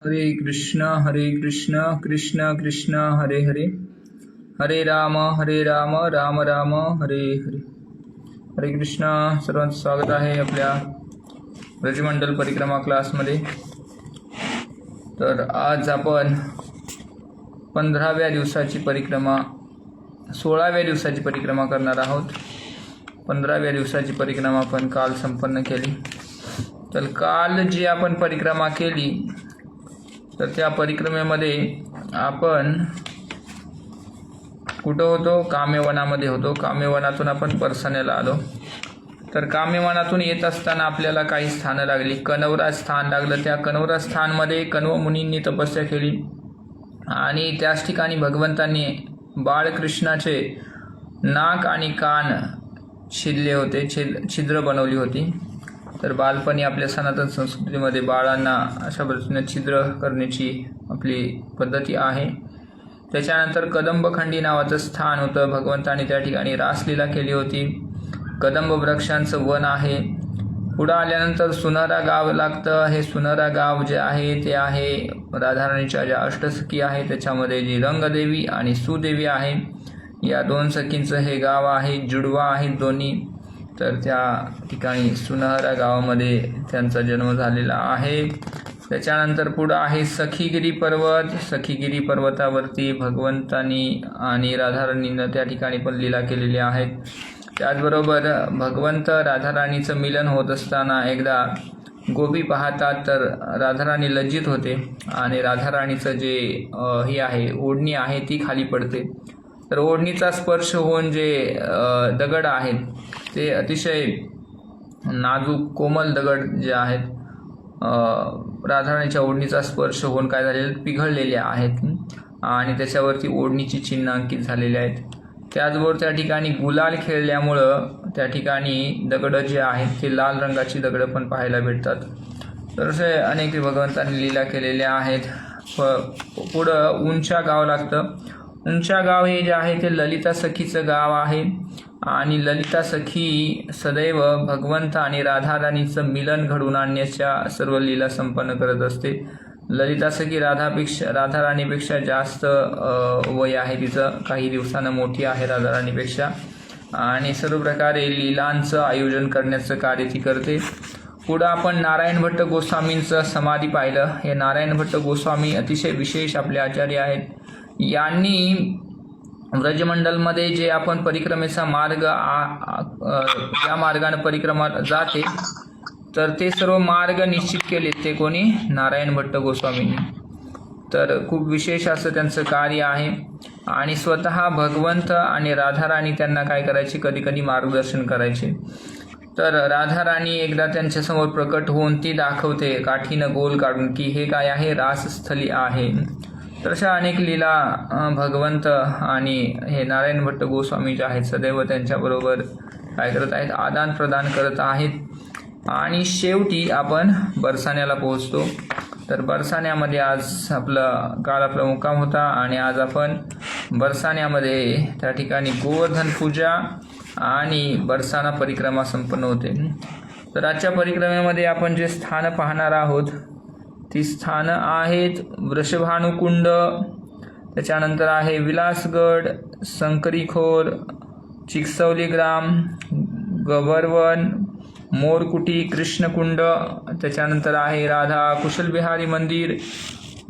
हरे कृष्ण कृष्ण कृष्ण हरे हरे, हरे राम राम राम हरे हरे. हरे कृष्ण. सर्वांचं स्वागत आहे आपल्या ब्रजमंडल परिक्रमा क्लासमध्ये. तर आज आपण 15व्या दिवसाची परिक्रमा 16व्या दिवसाची परिक्रमा करणार आहोत. 15व्या दिवसाची परिक्रमा आपण काल संपन्न केली. तर काल जी आपण परिक्रमा केली तर त्या परिक्रमेमध्ये आपण कुठं होतो? काम्यवनामध्ये होतो. काम्यवनातून आपण परसाण्याला आलो. तर काम्यवनातून येत असताना आपल्याला काही स्थानं लागली. कनवराज स्थान लागलं. त्या कनवराज स्थानमध्ये कण्व मुनींनी तपस्या केली आणि त्याच ठिकाणी भगवंतांनी बाळकृष्णाचे नाक आणि कान छिदले होते, छिद्र बनवली होती. तर बालपणी आपल्या सनातन संस्कृतीमध्ये बाळांना अशा पद्धतीने छिद्र करण्याची आपली पद्धती आहे. त्याच्यानंतर कदंबखंडी नावाचं स्थान होतं. भगवंतांनी त्या ठिकाणी रासलीला केली होती. कदंब वृक्षांचं वन आहे. पुढं आल्यानंतर सुनरा गाव लागतं. हे सुनरा गाव जे आहे ते आहे राधाराणीच्या ज्या अष्टसखी आहे त्याच्यामध्ये जी रंगदेवी आणि सुदेवी आहे, या दोन सखींचं हे गाव आहे. जुडवा आहेत दोन्ही. तर त्या ठिकाणी सुनहरा गावामध्ये त्यांचा जन्म झालेला आहे. त्याच्यानंतर पुढं आहे सखीगिरी पर्वत. सखीगिरी पर्वतावरती भगवंतांनी आणि राधाराणीनं त्या ठिकाणी पण लीला केलेल्या आहेत. त्याचबरोबर भगवंत राधाराणीचं मिलन होत असताना एकदा गोपी पाहतात तर राधाराणी लज्जित होते आणि राधाराणीचं जे ही आहे ओढणी आहे ती खाली पडते. तर ओढणीचा स्पर्श होऊन जे दगड आहेत ते अतिशय नाजूक कोमल दगड जे आहेत राधाराणीच्या ओढणीचा स्पर्श होऊन काय झालेले पिघळलेले आहेत आणि त्याच्यावरती ओढणीची चिन्ह अंकित झालेली आहेत. त्याचबरोबर त्या ठिकाणी गुलाल खेळल्यामुळं त्या ठिकाणी दगडं जे आहेत ते लाल रंगाची दगडं पण पाहायला भेटतात. तर असे अनेक भगवंतांनी लीला केलेल्या आहेत. पुढं उंचा गाव लागतं. उंचा गाव हे जे आहे ते ललिता सखीचं गाव आहे आणि ललिता सखी सदैव भगवंत आणि राधाराणीचं मिलन घडवून आणण्याच्या सर्व लीला संपन्न करत असते. ललिता सखी राधाराणीपेक्षा जास्त वय आहे तिचं, काही दिवसानं मोठी आहे राधाराणीपेक्षा आणि सर्व प्रकारे लीलांचं आयोजन करण्याचं कार्य ती करते. पुढं आपण नारायण भट्ट गोस्वामींचं समाधी पाहिलं. हे नारायण भट्ट गोस्वामी अतिशय विशेष आपले आचार्य आहेत. यांनी ब्रजमंडलमध्ये जे आपण परिक्रमेचा मार्ग या मार्गाने परिक्रमा जाते तर ते सर्व मार्ग निश्चित केले ते कोणी? नारायण भट्ट गोस्वामींनी. तर खूप विशेष असं त्यांचं कार्य आहे आणि स्वतः भगवंत आणि राधाराणी त्यांना काय करायचे, कधी कधी मार्गदर्शन करायचे. तर राधाराणी एकदा त्यांच्यासमोर प्रकट होऊन ती दाखवते काठीनं गोल काढून की हे काय आहे, रासस्थली आहे. तर अशा अनेक लीला भगवंत आणि हे नारायण भट्ट गोस्वामी जे आहेत सदैव त्यांच्याबरोबर काय करत आहेत, आदान प्रदान करत आहेत. आणि शेवटी आपण बरसाण्याला पोहोचतो. तर बरसाण्यामध्ये आज काल आपला मुक्काम होता आणि आज आपण बरसाण्यामध्ये त्या ठिकाणी गोवर्धन पूजा आणि बरसाणा परिक्रमा संपन्न होते. तर आजच्या परिक्रमेमध्ये आपण जे स्थान पाहणार आहोत ती स्थानं आहेत वृषभानुकुंड, त्याच्यानंतर आहे विलासगड, संकरीखोर, चिकसवली ग्राम, गबरवन, मोरकुटी, कृष्णकुंड, त्याच्यानंतर आहे राधा कुशलबिहारी मंदिर,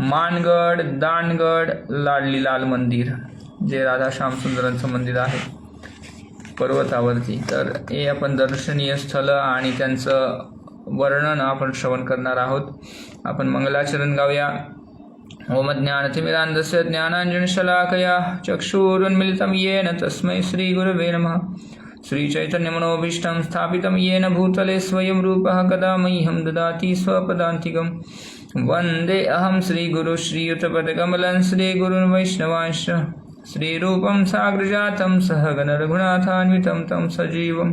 मानगड, दानगड, लाडली लाल मंदिर जे राधा श्यामसुंदरांचं मंदिर आहे पर्वतावरती. तर हे आपण दर्शनीय स्थळं आणि त्यांचं वर्णन आपण श्रवण करणार आहोत. आपण मंगलाचरण गाऊया. ओम ज्ञानतिमिरान्धस्य ज्ञानाञ्जनशलाकया चक्षुरुन्मिलितं येन तस्मै श्रीगुरवे नमः. श्रीचैतन्यमनोभीष्टं स्थापितं येन भूतले स्वयं रूपः कदा मह्यं ददाति स्वपदान्तिकं. वन्दे अहं श्रीगुरु श्रीयुतपदकमलं श्रीगुरुन् वैष्णवांश्च. श्रीरूपं साग्रजातं सहगण रघुनाथान्वितं तं सजीवं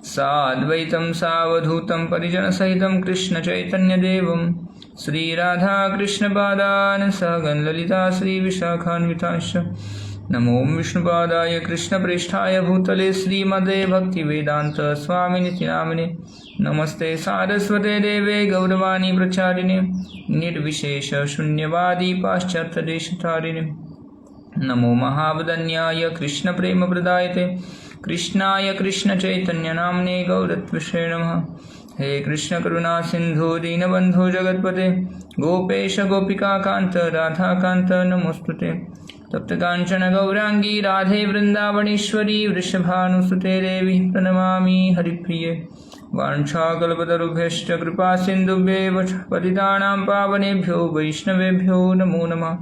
साद्वैतं सावधूतं परिजनसहितं कृष्णचैतन्यदेवं श्रीराधाकृष्णपादान् सहगण ललिता श्रीविशाखान्वितांश्च. नमो विष्णुपादाय कृष्णप्रेष्ठाय भूतले श्रीमदे भक्तिवेदांत स्वामिनिति नामिने नमस्ते सारस्वते देवे गौरवाणी प्रचारिणे निर्विशेष शून्यवादी पाश्चात्यदेशतारिणे नमो महावदन्याय कृष्णप्रेमप्रदायते कृष्णाय कृष्णचैतन्यनाम्ने गौरत्विषे नमः। हे कृष्ण करुणा सिंधु दीनबंधु जगत्पते गोपेश गोपिकाकांत राधाकांत नमोस्तुते। तप्त कांचन गौरांगी राधे वृंदावनेश्वरी वृषभानुसुते देवी प्रणमामि हरिप्रिये। वाञ्छाकल्पतरुभ्यश्च कृपा सिन्धुभ्येव पतितानां पावनेभ्यो वैष्णवेभ्यो नमो नमः।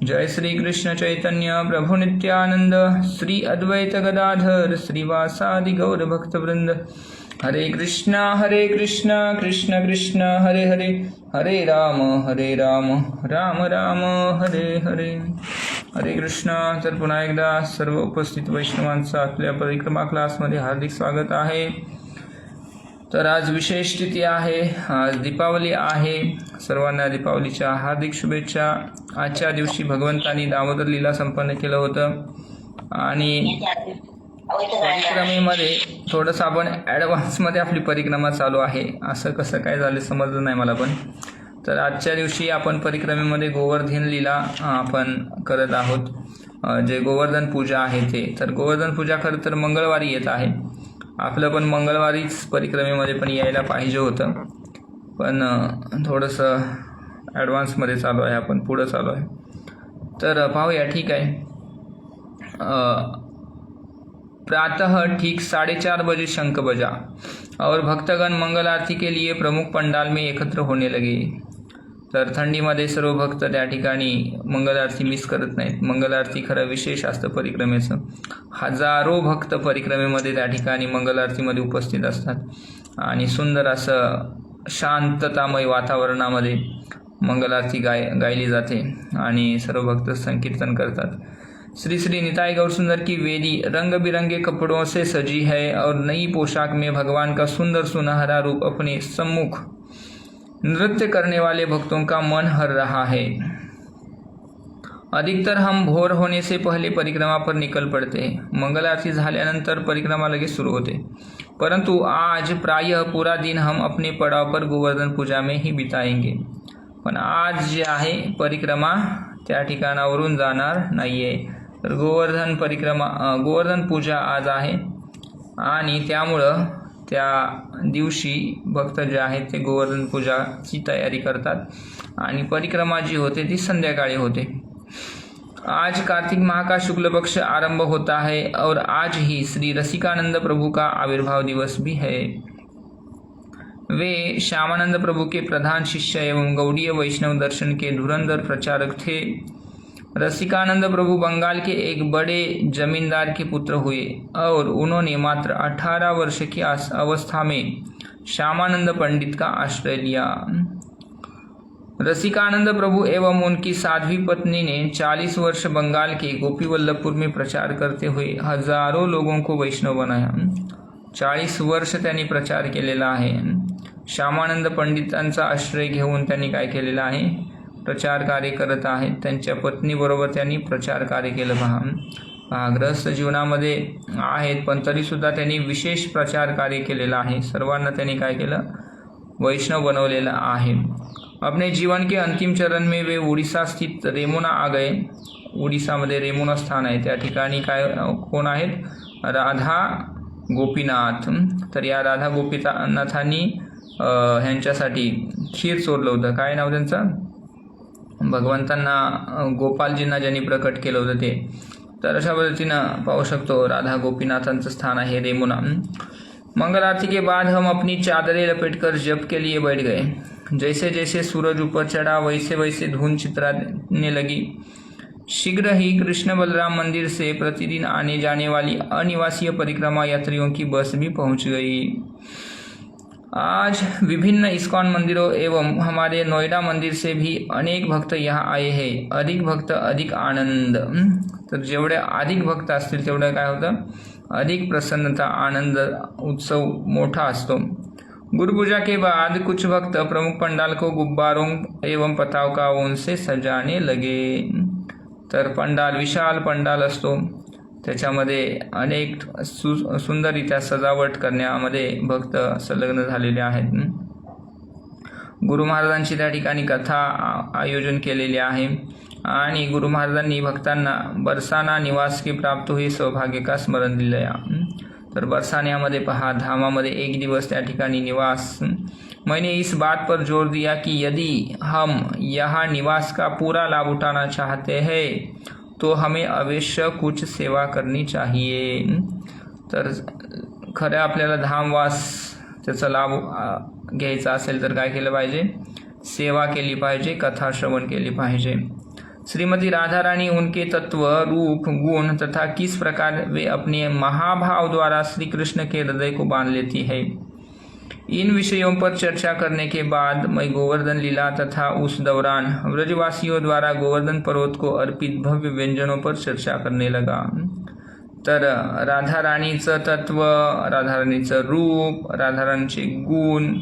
जय श्री कृष्ण चैतन्य प्रभु नित्यानंद श्री अद्वैत गदाधर श्रीवासादि गौर भक्तवृंद। हरे कृष्णा कृष्ण कृष्ण हरे हरे हरे राम राम राम हरे हरे। हरे कृष्णा। तर पुन्हा एकदा सर्व उपस्थित वैष्णवांचं आपल्या परिक्रमा क्लासमध्ये हार्दिक स्वागत आहे। तर आज विशेष तिथी आहे, आज दीपावली आहे। सर्वांना दीपावलीच्या हार्दिक शुभेच्छा। आजच्या दिवशी भगवंतांनी दामोदर लीला संपन्न केलं होतं आणि परिक्रमेमध्ये थोडंसं आपण ॲडव्हान्समध्ये आपली परिक्रमा चालू आहे। असं कसं काय झालं समजलं नाही मला पण। तर आजच्या दिवशी आपण परिक्रमेमध्ये गोवर्धन लीला आपण करत आहोत, जे गोवर्धन पूजा आहे ते। तर गोवर्धन पूजा खरं तर मंगळवारी येत आहे। आपलं पण मंगळवारीच परिक्रमेमध्ये पण यायला पाहिजे होतं, पण थोडंसं ॲडव्हान्समध्ये चालू आहे, आपण पुढं चालू आहे। तर पाहूया, ठीक आहे। प्रातः ठीक 4:30 बजे शंख बजा और भक्तगण मंगल आरती के लिए प्रमुख पंडाल में एकत्र होने लगे। तर थंडीमध्ये सर्व भक्त त्या ठिकाणी मंगल आरती मिस करत नाहीत। मंगल आरती खरं विशेष असतं परिक्रमेचं। हजारो भक्त परिक्रमेमध्ये त्या ठिकाणी मंगल आरतीमध्ये उपस्थित असतात आणि सुंदर असं शांततामय वातावरणामध्ये मंगल आरती गायली जाते आणि सर्व भक्त संकीर्तन करतात। श्री श्री निताई गौर सुंदर की वेदी रंग बिरंगे कपड़ों से सजी है और नई पोशाक में भगवान का सुंदर सुनहरा रूप अपने सम्मुख नृत्य करने वाले भक्तों का मन हर रहा है। अधिकतर हम भोर होने से पहले परिक्रमा पर निकल पड़ते हैं। मंगल आरती झाल्यानंतर परिक्रमा लगेच सुरू होते, परंतु आज प्रायः पूरा दिन हम अपने पड़ाव पर गोवर्धन पूजा में ही बिताएंगे। पण आज जे आहे परिक्रमा त्या ठिकाणावरून जाणार नाहीये। तर गोवर्धन पूजा आज आहे आणि त्यामुळं त्या दिवशी भक्त जे आहेत ते गोवर्धन पूजाची तयारी करतात आणि परिक्रमा जी होते ती संध्याकाळी होते। आज कार्तिक माह का शुक्ल पक्ष आरंभ होता है और आज ही श्री रसिकानंद प्रभु का आविर्भाव दिवस भी है। वे श्यामानंद प्रभु के प्रधान शिष्य एवं गौड़ीय वैष्णव दर्शन के धुरंधर प्रचारक थे। रसिकानंद प्रभु बंगाल के एक बड़े जमींदार के पुत्र हुए और उन्होंने मात्र 18 वर्ष की अवस्था में श्यामानंद पंडित का आश्रय लिया। रसिकानंद प्रभु एवं उनकी साध्वी पत्नी ने 40 वर्ष बंगाल के गोपीवल्लभपुर में प्रचार करते हुए हजारों लोगों को वैष्णव बनाया। 40 वर्ष त्यांनी प्रचार केलेला आहे। श्यामानंद पंडितांचा आश्रय घेऊन त्यांनी काय केलेलं आहे, प्रचार कार्य करत आहेत। त्यांच्या पत्नीबरोबर त्यांनी प्रचार कार्य केलं। पहा ग्रहस्थ जीवनामध्ये आहेत पण तरीसुद्धा त्यांनी विशेष प्रचार कार्य केलेलं आहे। सर्वांना त्यांनी काय केलं, वैष्णव बनवलेलं आहे। अपने जीवन के अंतिम चरण में वे उड़ीसा स्थित रेमुना आ गए। उड़ीसामध्ये रेमुना स्थान आहे, त्या ठिकाणी काय कोण आहेत, राधा गोपीनाथ। तर या राधा गोपीनाथांनी ह्यांच्यासाठी खीर चोरलं होतं। काय नाव त्यांचं, भगवंतांना गोपालजींना ज्यांनी प्रकट केलं होतं ते। तर अशा पद्धतीनं पाहू शकतो राधा गोपीनाथांचं स्थान आहे रेमुना। मंगल आरती के बाद हम अपनी चादरें लपेटकर जप के लिए बैठ गए। जैसे जैसे सूरज ऊपर चढ़ा वैसे वैसे धुन चितराने लगी। शीघ्र ही कृष्ण बलराम मंदिर से प्रतिदिन आने जाने वाली अनिवासीय परिक्रमा यात्रियों की बस भी पहुंच गई। आज विभिन्न इस्कॉन मंदिरों एवं हमारे नोएडा मंदिर से भी अनेक भक्त यहाँ आए हैं। अधिक भक्त अधिक आनंद। तर जेवढे अधिक भक्त असतील तेवढं काय होतं, अधिक प्रसन्नता, आनंद, उत्सव मोठा असतो। गुरुपूजा के बाद कुछ भक्त प्रमुख पंडाल को गुब्बारों एवं पताकाओं से सजाने लगे। तर पंडाल, विशाल पंडाल असतो, त्याच्यामध्ये अनेक सुंदररित्या सजावट करण्यामध्ये भक्त संलग्न झालेले आहेत. गुरु महाराजांची त्या ठिकाणी कथा आयोजन केलेले आहे आणि गुरु महाराजांनी भक्तांना बरसाना निवास के प्राप्त हुए सौभाग्य का स्मरण दिलंय. तर बरसान्यामध्ये पहा, धामामध्ये एक दिवस त्या ठिकाणी निवास. मैंने इस बात पर जोर दिया कि यदि हम यहाँ निवास का पूरा लाभ उठाना चाहते हैं तो हमें अवश्य कुछ सेवा करनी चाहिए. तर खरं आपल्याला धामवास त्याचा लाभ घ्यायचा असेल तर काय केलं पाहिजे? सेवा केली पाहिजे, कथा श्रवण केली पाहिजे. श्रीमती राधा रानी उनके तत्व, रूप, गुण तथा किस प्रकार वे अपने महाभाव द्वारा श्री कृष्ण के हृदय को बांध लेती है, इन विषयों पर चर्चा करने के बाद मैं गोवर्धन लीला तथा उस दौरान व्रजवासियों द्वारा गोवर्धन पर्वत को अर्पित भव्य व्यंजनों पर चर्चा करने लगा. तर राधा राणीचं तत्व, राधा राणीचं रूप, राधा राणीचे गुण,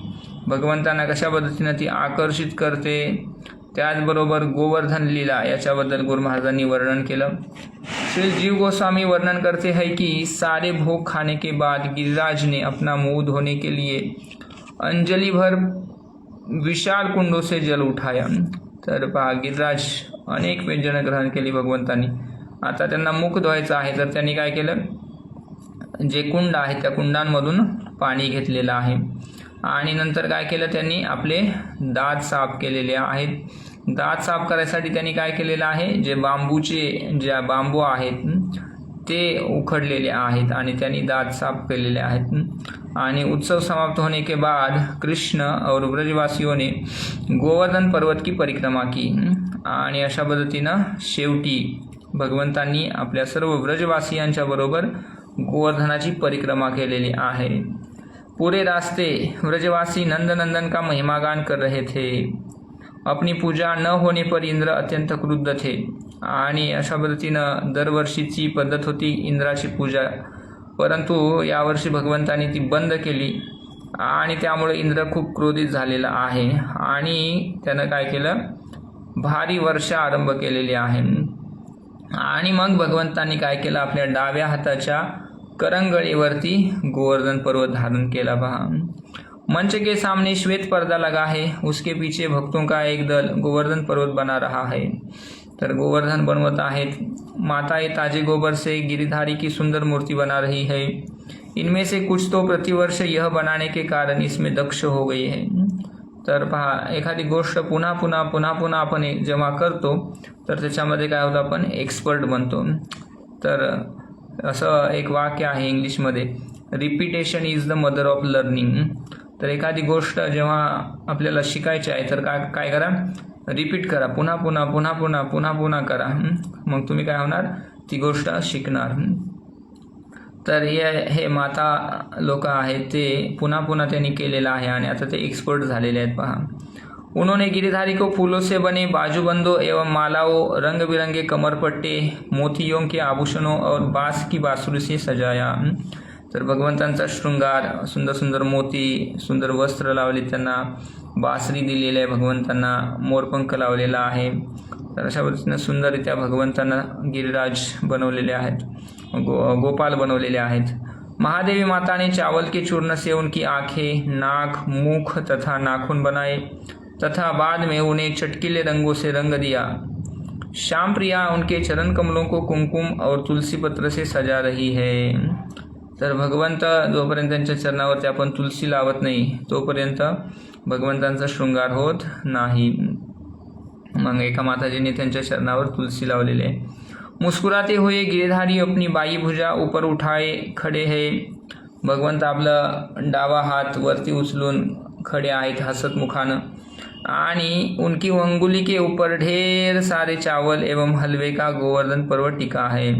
भगवंतांना कशा पद्धतीने ती आकर्षित करते, त्याचबरोबर गोवर्धन लीला याच्याबद्दल गुरु महाराजांनी वर्णन केलं. श्री जीव गोस्वामी वर्णन करते हैं कि सारे भोग खाने के बाद गिरिराज ने अपना मुंह धोने के लिए अंजलि भर विशाल कुंडों से जल उठाया. तर पहा, गिरिराज अनेक व्यंजन ग्रहण केली भगवंतांनी. आता त्यांना मुख धुवायचं आहे, तर त्यांनी काय केलं? जे कुंड आहेत त्या कुंडांमधून पाणी घेतलेलं आहे आणि नंतर काय केलं? त्यांनी आपले दात साफ केलेले आहेत. दात साफ करायसाठी त्यांनी काय केलेलं आहे? जे बांबू आहेत ते उखडलेले आहेत आणि त्यांनी दात साफ केलेले आहेत. आणि उत्सव समाप्त होने के बाद कृष्ण और ब्रजवासियों ने गोवर्धन पर्वत की परिक्रमा की. आणि अशा पद्धतीनं शेवटी भगवंतांनी आपल्या सर्व ब्रजवासियांच्या बरोबर गोवर्धनाची परिक्रमा केलेली आहे. पूरे रास्ते व्रजवासी नंदनंदन का महिमागान कर रहे थे. अपनी पूजा न होने पर इंद्र अत्यंत क्रुद्ध थे. आणि अशा पद्धतीनं दरवर्षीची पद्धत होती इंद्राची पूजा, परंतु यावर्षी भगवंतांनी ती बंद केली आणि त्यामुळे इंद्र खूप क्रोधित झालेला आहे आणि त्यानं काय केलं? भारी वर्षा आरंभ केलेली आहे. आणि मग भगवंतांनी काय केलं? आपल्या डाव्या हाताच्या करंगळीवरती गोवर्धन पर्वत धारण केला. पहा, मंच के सामने श्वेत पर्दा लगा है, उसके पीछे भक्तों का एक दल गोवर्धन पर्वत बना रहा है. तर गोवर्धन बनवत आहेत. माताएं ताजे गोबर से गिरिधारी की सुंदर मूर्ति बना रही है. इनमें से कुछ तो प्रतिवर्ष यह बनाने के कारण इसमें दक्ष हो गई है. तर पहा, एखादी गोष्ट पुन्हा पुन्हा आपण जेव्हा करतो तर त्याच्यामध्ये काय होतं? आपण एक्सपर्ट बनतो. तर असं एक वाक्य आहे इंग्लिशमध्ये, repetition is the mother of learning. तर एखादी गोष्ट जेव्हा आपल्याला शिकायची आहे तर काय करा? रिपीट करा, पुन्हा करा. मग तुम्ही काय होणार? ती गोष्ट शिकणार. तर हे माता लोक आहेत ते पुन्हा त्यांनी केलेलं आहे आणि आता ते एक्सपर्ट झालेले आहेत. पहा, उन्होंने गिरिधारी को फूलों से बने बाजूबंदों एवं मालाओं, रंग बिरंगे कमरपट्टे, मोतियों के आभूषणों और बांस की बांसुरी से सजाया. तर भगवंतांचा शृंगार, सुंदर सुंदर मोती, सुंदर वस्त्र लावले, त्यांना बासरी दिलेली आहे, भगवंतांना मोरपंख लावलेला आहे. तर अशा पद्धतीनं सुंदररित्या भगवंतांना गिरिराज बनवलेले आहेत, गोपाल बनवलेले आहेत. महादेवी माता ने चावल के चूर्ण से उनकी आंखें, नाक, मुख तथा नाखून बनाए तथा बाद में उन्हें चटकीले रंगों से रंग दिया. श्याम प्रिया उनके चरण कमलों को कुमकुम और तुलसी पत्र से सजा रही है. तर भगवंत जोपर्यंत त्यांच्या चरणावरती आपण तुलसी लावत नाही तोपर्यंत भगवंतांचा शृंगार होत नाही. मग एका माताजीने त्यांच्या चरणावर तुलसी लावलेली आहे. मुस्कुराते हुए गिरिधारी अपनी बाई भुजा ऊपर उठाए खडे है. भगवंत आपला डावा हात वरती उचलून खडे आहेत हसत मुखानं आणि उनकी अंगुली के ऊपर ढेर सारे चावल एवं हलवे का गोवर्धन पर्वत टिका है.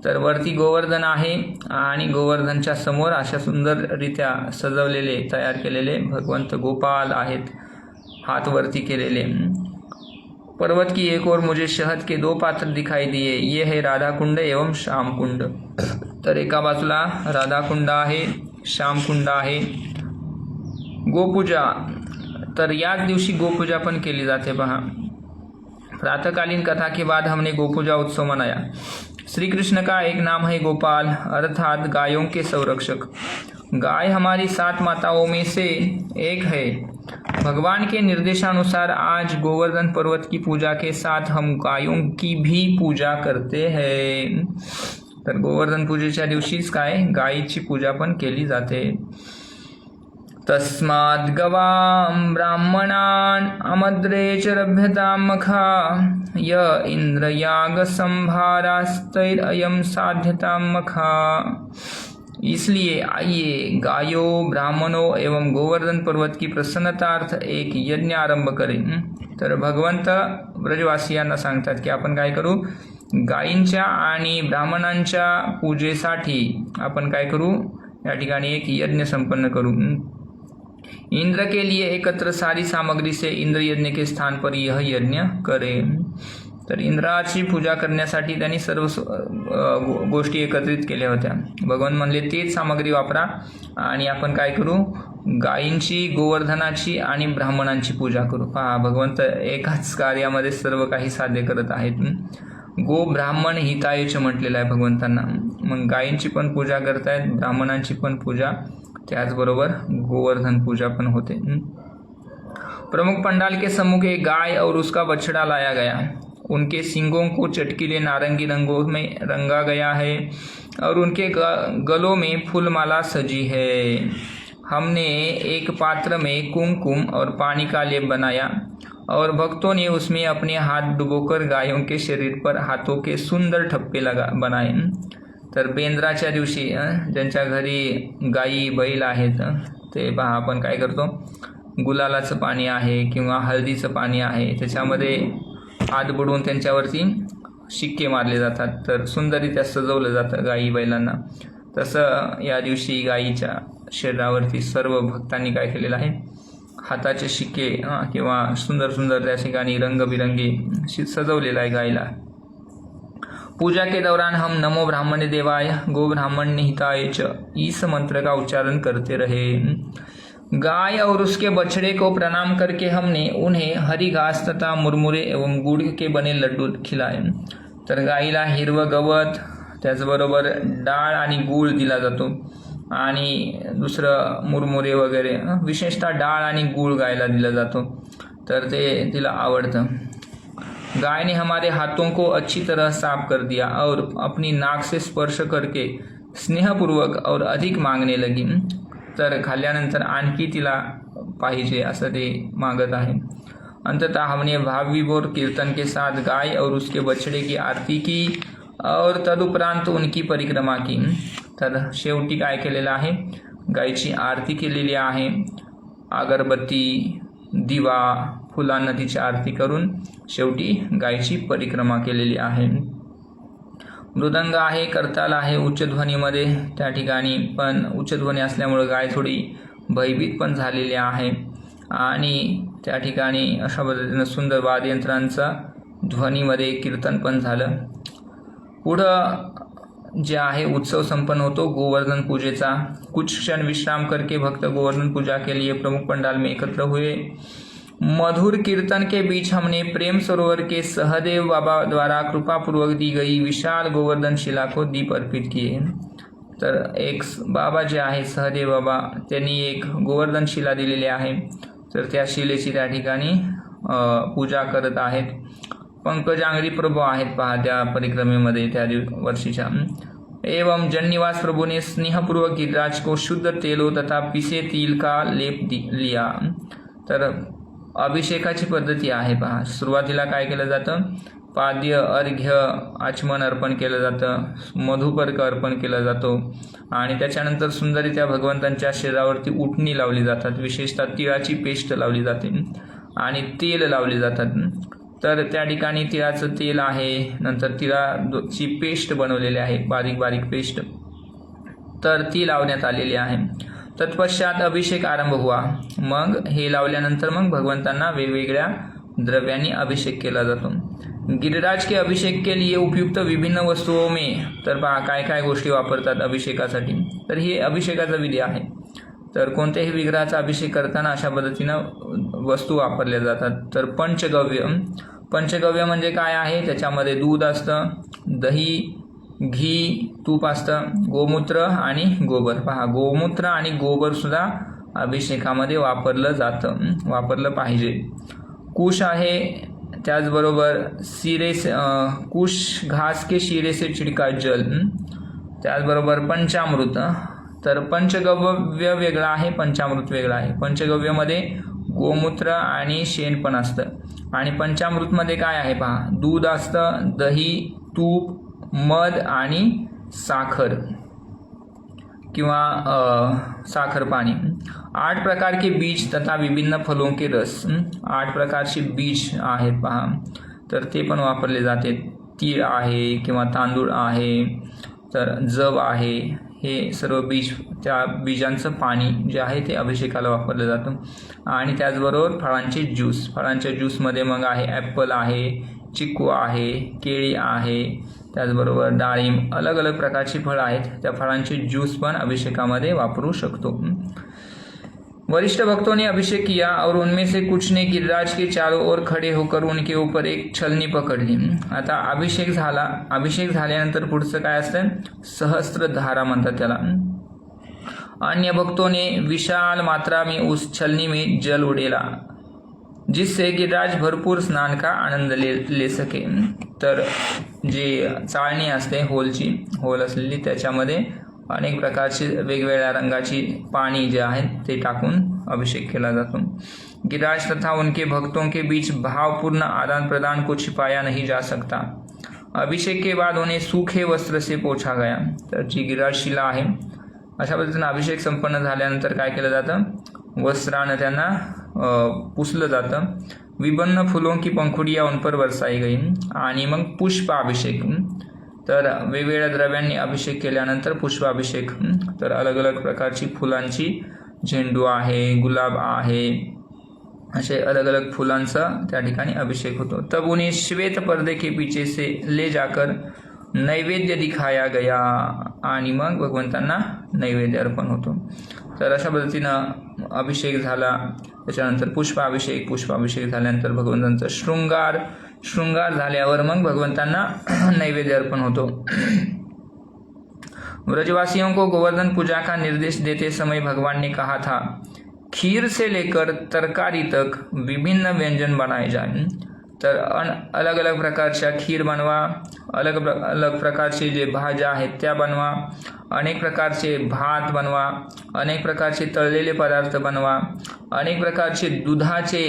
तर वरती गोवर्धन आहे आणि गोवर्धनच्या समोर अशा सुंदररित्या सजवलेले तयार केलेले भगवंत गोपाल आहेत, हात वरती केलेले. पर्वत की एक और मुझे शहद के 2 पात्र दिखाई दिए. ये है राधा कुंड एवं श्याम कुंड. तर एका बाजूला राधा कुंड आहे, श्याम कुंड आहे. गोपूजा, तर याच दिवशी गोपूजा पण केली जाते. पहा, प्रातःकालीन कथा के बाद हमने गोपूजा उत्सव मनाया। श्री कृष्ण का एक नाम है गोपाल, अर्थात गायों के संरक्षक। गाय हमारी 7 माताओं में से एक है। भगवान के निर्देशानुसार आज गोवर्धन पर्वत की पूजा के साथ हम गायों की भी पूजा करते हैं। तर गोवर्धन पूजेच्या दिवशीच गायीची पूजा पण केली जाते। तस्माद् गवां ब्राह्मणान् अमद्रेचरभ्यतां मखा य इंद्रयाग संभारास्तैरयं साध्यतां मखा। इसलिए आइए गायों, ब्राह्मणों एवं गोवर्धन पर्वत की प्रसन्नतार्थ एक यज्ञ आरंभ करें। तर भगवंत ब्रजवासियांना सांगतात की आपण काय करू, गायींच्या आणि ब्राह्मणांच्या पूजेसाठी आपण काय करू, या ठिकाणी एक यज्ञ संपन्न करू। इंद्र के लिए एकत्र सारी सामग्री से इंद्र यज्ञ के स्थान पर यह यज्ञ करें। तर इंद्राची पूजा करण्यासाठी त्यांनी सर्व गोष्टी एकत्रित केल्या होत्या। भगवान म्हणले तेच सामग्री वापरा आणि आपण काय करू, गायींची, गोवर्धनाची आणि ब्राह्मणांची पूजा करू। पहा, भगवंत एकाच कार्यामध्ये सर्व काही साध्य करत आहेत। गो ब्राह्मण हितायुच म्हटलेलं आहे भगवंतांना। मग गायींची पण पूजा करतायत, ब्राह्मणांची पण पूजा, त्याचबरोबर गोवर्धन पूजा पण होते। प्रमुख पंडाल के सम्मुख एक गाय और उसका बछड़ा लाया गया। उनके सींगों को चटकीले नारंगी रंगों में रंगा गया है और उनके गलों में फूलमाला सजी है। हमने एक पात्र में कुमकुम और पानी का लेप बनाया और भक्तों ने उसमें अपने हाथ डुबोकर गायों के शरीर पर हाथों के सुंदर ठप्पे बनाए। तर बेंद्राच्या दिवशी ज्यांच्या घरी गायी बैल आहेत ते पहा, आपण काय करतो, गुलालाचं पाणी आहे किंवा हळदीचं पाणी आहे, त्याच्यामध्ये हात बुडवून त्यांच्यावरती शिक्के मारले जातात। तर सुंदररित्या सजवलं जातं गायी बैलांना। तसं या दिवशी गायीच्या शरीरावरती सर्व भक्तांनी काय केलेलं आहे, हाताचे शिक्के किंवा सुंदर सुंदर त्या ठिकाणी रंगबिरंगी सजवलेलं आहे गायीला। पूजा के दौरान हम नमो ब्राह्मणे देवाय गो ब्राह्मण्य हिताय च इस मंत्र का उच्चारण करते रहे। गाय और उसके बछड़े को प्रणाम करके हमने उन्हें हरी घास तथा मुरमुरे एवं गुड़ के बने लड्डू खिलाए। तर गाईला हिरवं गवत, त्याचबरोबर डाळ आणि गूळ दिला जातो आणि दुसरं मुरमुरे वगैरे, विशेषतः डाळ आणि गूळ गायला दिला जातो, तर ते तिला आवडतं। गाय ने हमारे हाथों को अच्छी तरह साफ कर दिया और अपनी नाक से स्पर्श करके स्नेहपूर्वक और अधिक मांगने लगी। तर खाल्ल्यानंतर आणखी तिला पाहिजे असं ते मागत आहे। अंततः हमने भाव विभोर कीर्तन के साथ गाय और उसके बछड़े की आरती की और तदुपरांत उनकी परिक्रमा की। तर शेवटी काय केलेलं आहे, गायची आरती केलेली आहे, अगरबत्ती, दिवा, फुलांना तिची आरती करून शेवटी गायची परिक्रमा केलेली आहे। मृदंग आहे, करताल आहे उच्च ध्वनीमध्ये, त्या ठिकाणी पण उच्च ध्वनी असल्यामुळे गाय थोडी भयभीत पण झालेली आहे आणि त्या ठिकाणी अशा पद्धतीनं सुंदर वाद्ययंत्रांचा ध्वनीमध्ये कीर्तन पण झालं। पुढं जे आहे उत्सव संपन्न होतो गोवर्धन पूजेचा। कुछ क्षण विश्राम करके भक्त गोवर्धन पूजा के लिए प्रमुख पंडाल में एकत्र हुए। मधुर कीर्तन के बीच हमने प्रेम सरोवर के सहदेव बाबा द्वारा कृपापूर्वक दी गई विशाल गोवर्धन शिला को दीप अर्पित किए। तर एक बाबा जे आहे सहदेव बाबा, त्यांनी एक गोवर्धन शिला दिलेली आहे, तर त्या शिलेची त्या ठिकाणी पूजा करत आहेत। पंकजांगरी प्रभू आहेत पहा त्या परिक्रमेमध्ये त्या वर्षीच्या। एवं जन्निवास प्रभु ने स्नेहपूर्वक गिरिराज को शुद्ध तेलों तथा पिसे तिल का लेप लिया। तर अभिषेकाची पद्धती आहे पहा। सुरुवातीला काय केलं जातं, पाद्य, अर्घ्य, आचमन अर्पण केलं जातं, मधुपर्क अर्पण केला जातो आणि त्याच्यानंतर सुंदरीत्या भगवंतांच्या शरीरावरती उटणी लावली जातात, विशेषतः तिळाची पेस्ट लावली जाते आणि तेल लावली जातात। तर त्या ठिकाणी तिळाचं तेल आहे, नंतर तिळाची पेस्ट बनवलेली आहे, बारीक बारीक पेस्ट, तर ती लावण्यात आलेली आहे। तत्पश्चात अभिषेक आरंभ हुआ। मग हे लावल्यानंतर मग भगवंतांना वेगवेगळ्या द्रव्यांनी अभिषेक केला जातो। गिरिराज के अभिषेक के लिए उपयुक्त विभिन्न वस्तुओं में, तर पहा काय काय गोष्टी वापरतात अभिषेकासाठी, तर हे अभिषेकाचा विधी आहे। तर कोणत्याही विग्रहाचा अभिषेक करताना अशा पद्धतीनं वस्तू वापरल्या जातात। तर पंचगव्य, पंचगव्य म्हणजे काय आहे, त्याच्यामध्ये दूध असतं, दही, घी, तूप असतं, गोमूत्र आणि गोबर. पहा, गोमूत्र आणि गोबर सुद्धा अभिषेकामध्ये वापरलं पाहिजे. कुश आहे, त्याचबरोबर शिरे से कुश घास के शिरे से छिड़का जल, त्याचबरोबर पंचामृत. तर पंचगव्य वेगळं आहे, पंचामृत वेगळं आहे. पंचगव्यमध्ये गोमूत्र आणि शेण पण असतं आणि पंचामृतमध्ये काय आहे पहा, दूध असतं, दही, तूप, मध आणि साखर किंवा साखर पानी. 8 प्रकार के बीज तथा विभिन्न फलों के रस. 8 प्रकारचे बीज आहेत पहा, तर ते पण वापरले जाते. तीळ आहे किंवा तांदूळ आहे, तर जव आहे, हे सर्व बीज, त्या बीजांचं पाणी जे आहे ते अभिषेकाला वापरलं जातं. आणि त्याचबरोबर फळांचे ज्यूस. फळांच्या ज्यूसमध्ये मग आहे ॲपल आहे, चिकू आहे, केळी आहे, त्याचबरोबर डाळिंब, अलग अलग प्रकारची फळं आहेत, त्या फळांचे ज्यूस पण अभिषेकामध्ये वापरू शकतो. वरिष्ठ भक्तों ने अभिषेक किया और उनमें से कुछ ने गिरिराज के चारों ओर खड़े होकर उनके ऊपर एक छलनी पकड़ ली. आता अभिषेक झाला, अभिषेक झाल्यानंतर पुढचं काय असतं, सहस्त्रधारा म्हणतात त्याला. अन्य भक्तों ने विशाल मात्रा में उस छलनी में जल उड़ेला जिससे गिरिराज भरपूर स्नान का आनंद ले सके. तर जे चाळणी असते, होल असलेली, त्याच्यामध्ये अनेक प्रकारची वेगवेगळ्या रंगाची पाणी जे आहे ते टाकून अभिषेक केला जातो. गिरिराज तथा उनके भक्तों के बीच भावपूर्ण आदान प्रदान को छिपाया नहीं जा सकता. अभिषेक के बाद उन्हें सूखे वस्त्र से पोछा गया. तर जी गिरिराज शिला आहे, अशा पद्धतीने अभिषेक संपन्न झाल्यानंतर काय केलं जातं, वस्त्रानं त्यांना पुसलं जातं. विभिन्न फुलों की पंखुडिया उन पर बरसाई गई. आणि मग पुष्पाभिषेक. तर वेगवेगळ्या द्रव्यांनी अभिषेक केल्यानंतर पुष्पाभिषेक. तर अलग अलग प्रकारची फुलांची, झेंडू आहे, गुलाब आहे, असे अलग अलग फुलांचा त्या ठिकाणी अभिषेक होतो. तब उन्हें श्वेत पर्दे के पीछे से ले जाकर नैवेद्य दिखाया गया. आणि मग भगवंतांना नैवेद्य अर्पण होतो. तर अशा पद्धतीनं अभिषेक झाला. त्याच्यानंतर पुष्पाभिषेक झाल्यानंतर भगवंतांचा शृंगार झाल्यावर मग भगवंतांना नैवेद्य अर्पण होतो. ब्रजवासियों को गोवर्धन पूजा का निर्देश देते समय भगवान ने कहा था, खीर से लेकर तरकारी तक विभिन्न व्यंजन बनाए जाएं. तर अलग अलग प्रकारच्या खीर बनवा, अलग प्रकारचे जे भाज्या आहेत त्या बनवा, अनेक प्रकारचे भात बनवा, अनेक प्रकारचे तळलेले पदार्थ बनवा, अनेक प्रकारचे दुधाचे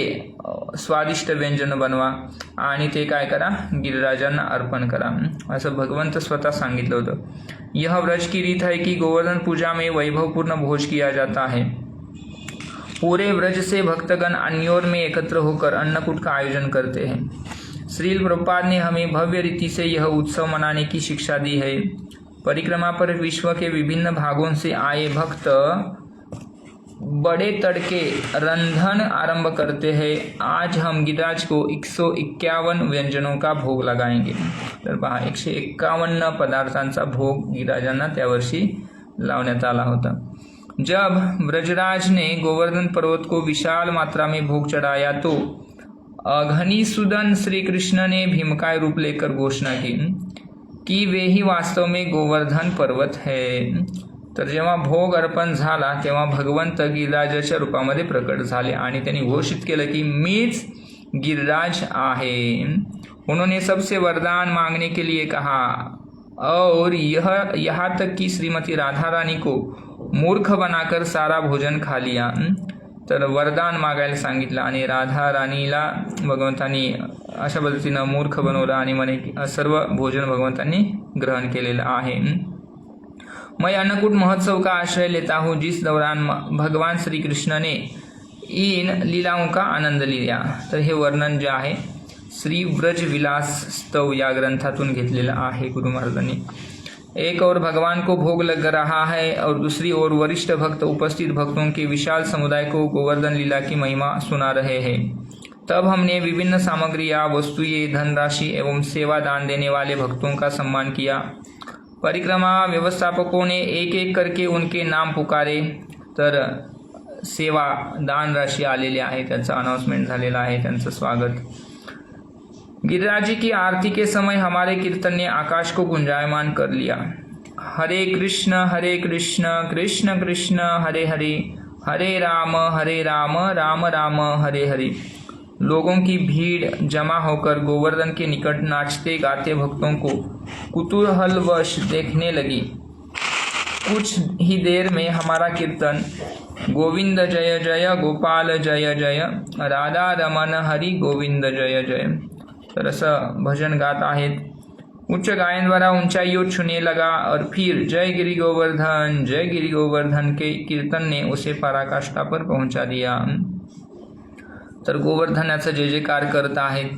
स्वादिष्ट व्यंजन बनवा आणि ते काय करा, गिरिराजांना अर्पण करा, असं भगवंत स्वतः सांगितलं होतं. यह व्रज की रीत है कि गोवर्धन पूजा में वैभवपूर्ण भोज किया जाता है. पूरे व्रज से भक्तगण अन्योर में एकत्र होकर अन्नकूट का आयोजन करते हैं. श्रील प्रभुपाद ने हमें भव्य रीति से यह उत्सव मनाने की शिक्षा दी है. परिक्रमा पर विश्व के विभिन्न भागों से आए भक्त बड़े तड़के रंधन आरंभ करते हैं. आज हम गिरिराज को 151 व्यंजनों का भोग लगाएंगे. तर पहा, 151 पदार्थांचा भोग गिरिराजांना त्या वर्षी लावण्यात आला होता. जब ब्रजराज ने गोवर्धन पर्वत को विशाल मात्रा में भोग चढ़ाया तो अघनीसुदन श्री कृष्ण ने भीमकाय रूप लेकर घोषणा की कि वे ही वास्तव में गोवर्धन पर्वत है. तर जेव्हा भोग अर्पण झाला तेव्हा भगवंत गिरिराजाच्या रूपामध्ये प्रकट झाले आणि त्यांनी घोषित केलं की मीच गिरिराज आहे. उन्होंने सबसे वरदान मांगने के लिए कहा और यहाँ तक कि श्रीमती राधा रानी को मूर्ख बनाकर सारा भोजन खा लिया. तर वरदान मागायला सांगितलं आणि राधा राणीला भगवंतांनी अशा पद्धतीनं मूर्ख बनवलं आणि म्हणे सर्व भोजन भगवंतांनी ग्रहण केलेलं आहे. मैं अन्नकूट महोत्सव का आश्रय लेता हूँ जिस दौरान भगवान श्री कृष्ण ने इन लीलाओं का आनंद लिया. तर हे वर्णन जे आहे श्री व्रज विलास स्तव या ग्रंथातून घेतलेलं आहे गुरु महाराजांनी. एक और भगवान को भोग लग रहा है और दूसरी ओर वरिष्ठ भक्त उपस्थित भक्तों के विशाल समुदाय को गोवर्धन लीला की महिमा सुना रहे हैं. तब हमने विभिन्न सामग्रियाँ, वस्तुएं, धनराशि एवं सेवा दान देने वाले भक्तों का सम्मान किया. परिक्रमा व्यवस्थापकों ने एक एक करके उनके नाम पुकारे. तर सेवा दान राशी आलेले आहे, त्याचं अनाउन्समेंट झालेलं आहे, त्यांचं स्वागत. गिरिराज जी की आरती के समय हमारे कीर्तन ने आकाश को गुंजायमान कर लिया। हरे कृष्ण कृष्ण कृष्ण हरे हरे, हरे राम राम राम हरे हरे। लोगों की भीड़ जमा होकर गोवर्धन के निकट नाचते गाते भक्तों को कुतूहलवश देखने लगी। कुछ ही देर में हमारा कीर्तन गोविंद जय जय गोपाल जय जय, राधा रमन हरि गोविंद जय जय, तर असं भजन गात आहेत। उच्च गायन द्वारा ऊंचाइयों छूने लगा और फिर जय गिरि गोवर्धन के कीर्तन ने उसे पराकाष्ठा पर पहुंचा दिया। तर गोवर्धनाचा जय जयकार करत आहेत।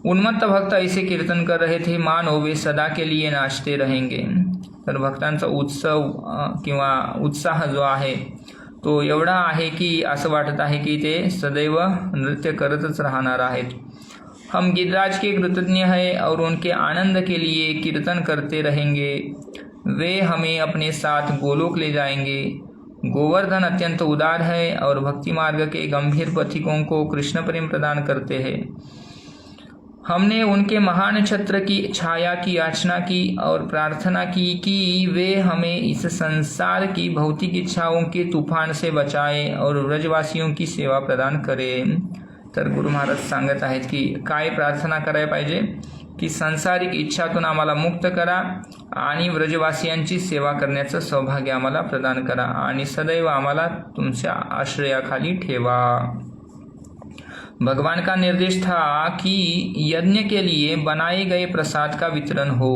उन्मत्त भक्त ऐसे कीर्तन कर रहे थे मानो वे सदा के लिए नाचते रहेंगे। तर भक्तांचा उत्सव किंवा उत्साह जो आहे तो एवढा आहे की असं वाटत आहे की ते सदैव नृत्य करतच राहणार आहेत। हम गिरिराज के कृतज्ञ हैं और उनके आनंद के लिए कीर्तन करते रहेंगे। वे हमें अपने साथ गोलोक ले जाएंगे। गोवर्धन अत्यंत उदार है और भक्ति मार्ग के गंभीर पथिकों को कृष्ण प्रेम प्रदान करते हैं। हमने उनके महान छत्र की छाया की याचना की और प्रार्थना की कि वे हमें इस संसार की भौतिक इच्छाओं के तूफान से बचाए और व्रजवासियों की सेवा प्रदान करें। तर गुरु महाराज सांगत आहेत की काय प्रार्थना करायला पाहिजे की संसारिक इच्छातून आम्हाला मुक्त करा आणि व्रजवासियांची सेवा करण्याचं सौभाग्य आम्हाला प्रदान करा आणि सदैव आम्हाला तुमच्या आश्रयाखाली ठेवा। भगवान का निर्देश था कि यज्ञ के लिए बनाए गए प्रसाद का वितरण हो।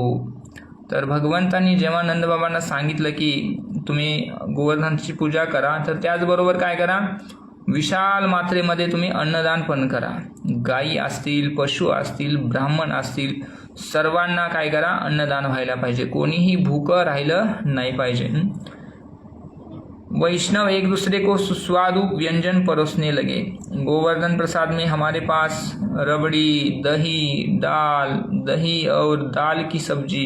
तर भगवंतांनी जेव्हा नंदबाबांना सांगितलं की तुम्ही गोवर्धनची पूजा करा, तर त्याचबरोबर काय करा, विशाल मात्रेमध्ये तुम्ही अन्नदान पण करा। गायी असतील, पशु असतील, ब्राह्मण असतील, सर्वांना काय करा, अन्नदान व्हायला पाहिजे, कोणीही भूकं राहिलं नाही पाहिजे। वैष्णव एक दूसरे को सुस्वादु व्यंजन परोसने लगे। गोवर्धन प्रसाद में हमारे पास रबड़ी, दही और दाल की सब्जी,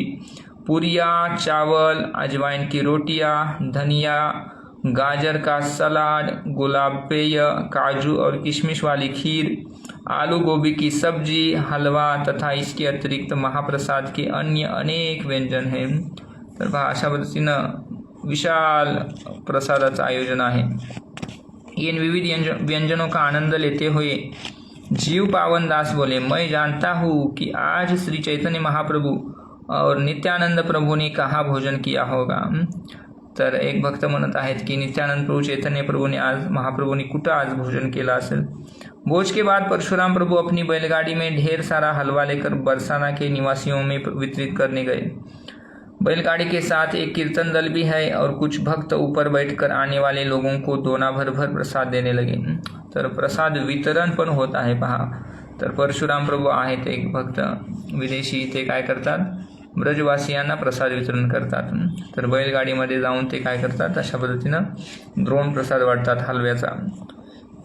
पूरियाँ, चावल, अजवाइन की रोटियां, धनिया, गाजर का सलाद, गुलाब पेय, काजू और किशमिश वाली खीर, आलू गोभी की सब्जी, हलवा तथा इसके अतिरिक्त महाप्रसाद के अन्य अनेक व्यंजन हैं। तर अशा पद्धतीनं विशाल प्रसादाचं आयोजन आहे। इन विविध व्यंजनों का आनंद लेते हुए जीव पावन दास बोले, मैं जानता हूँ कि आज श्री चैतन्य महाप्रभु और नित्यानंद प्रभु ने कहाँ भोजन किया होगा। तर एक भक्त म्हणत आहेत की नित्यानंद प्रभु, चैतन्य प्रभु ने आज, महाप्रभुनी कुठं आज भोजन केलं असेल। भोज के बाद परशुराम प्रभु अपनी बैलगाड़ी में ढेर सारा हलवा लेकर बरसाना के निवासियों में वितरित करने गए। बैलगाड़ी के साथ एक कीर्तन दल भी है और कुछ भक्त ऊपर बैठकर आने वाले लोगों को दोना भर प्रसाद देने लगे। तर प्रसाद वितरण पण होत आहे पहा। तर परशुराम प्रभू आहेत एक भक्त विदेशी, ते काय करतात, ब्रजवासियांना प्रसाद वितरण करतात। तर बैलगाडीमध्ये जाऊन ते काय करतात, अशा पद्धतीनं द्रोण प्रसाद वाटतात हलव्याचा।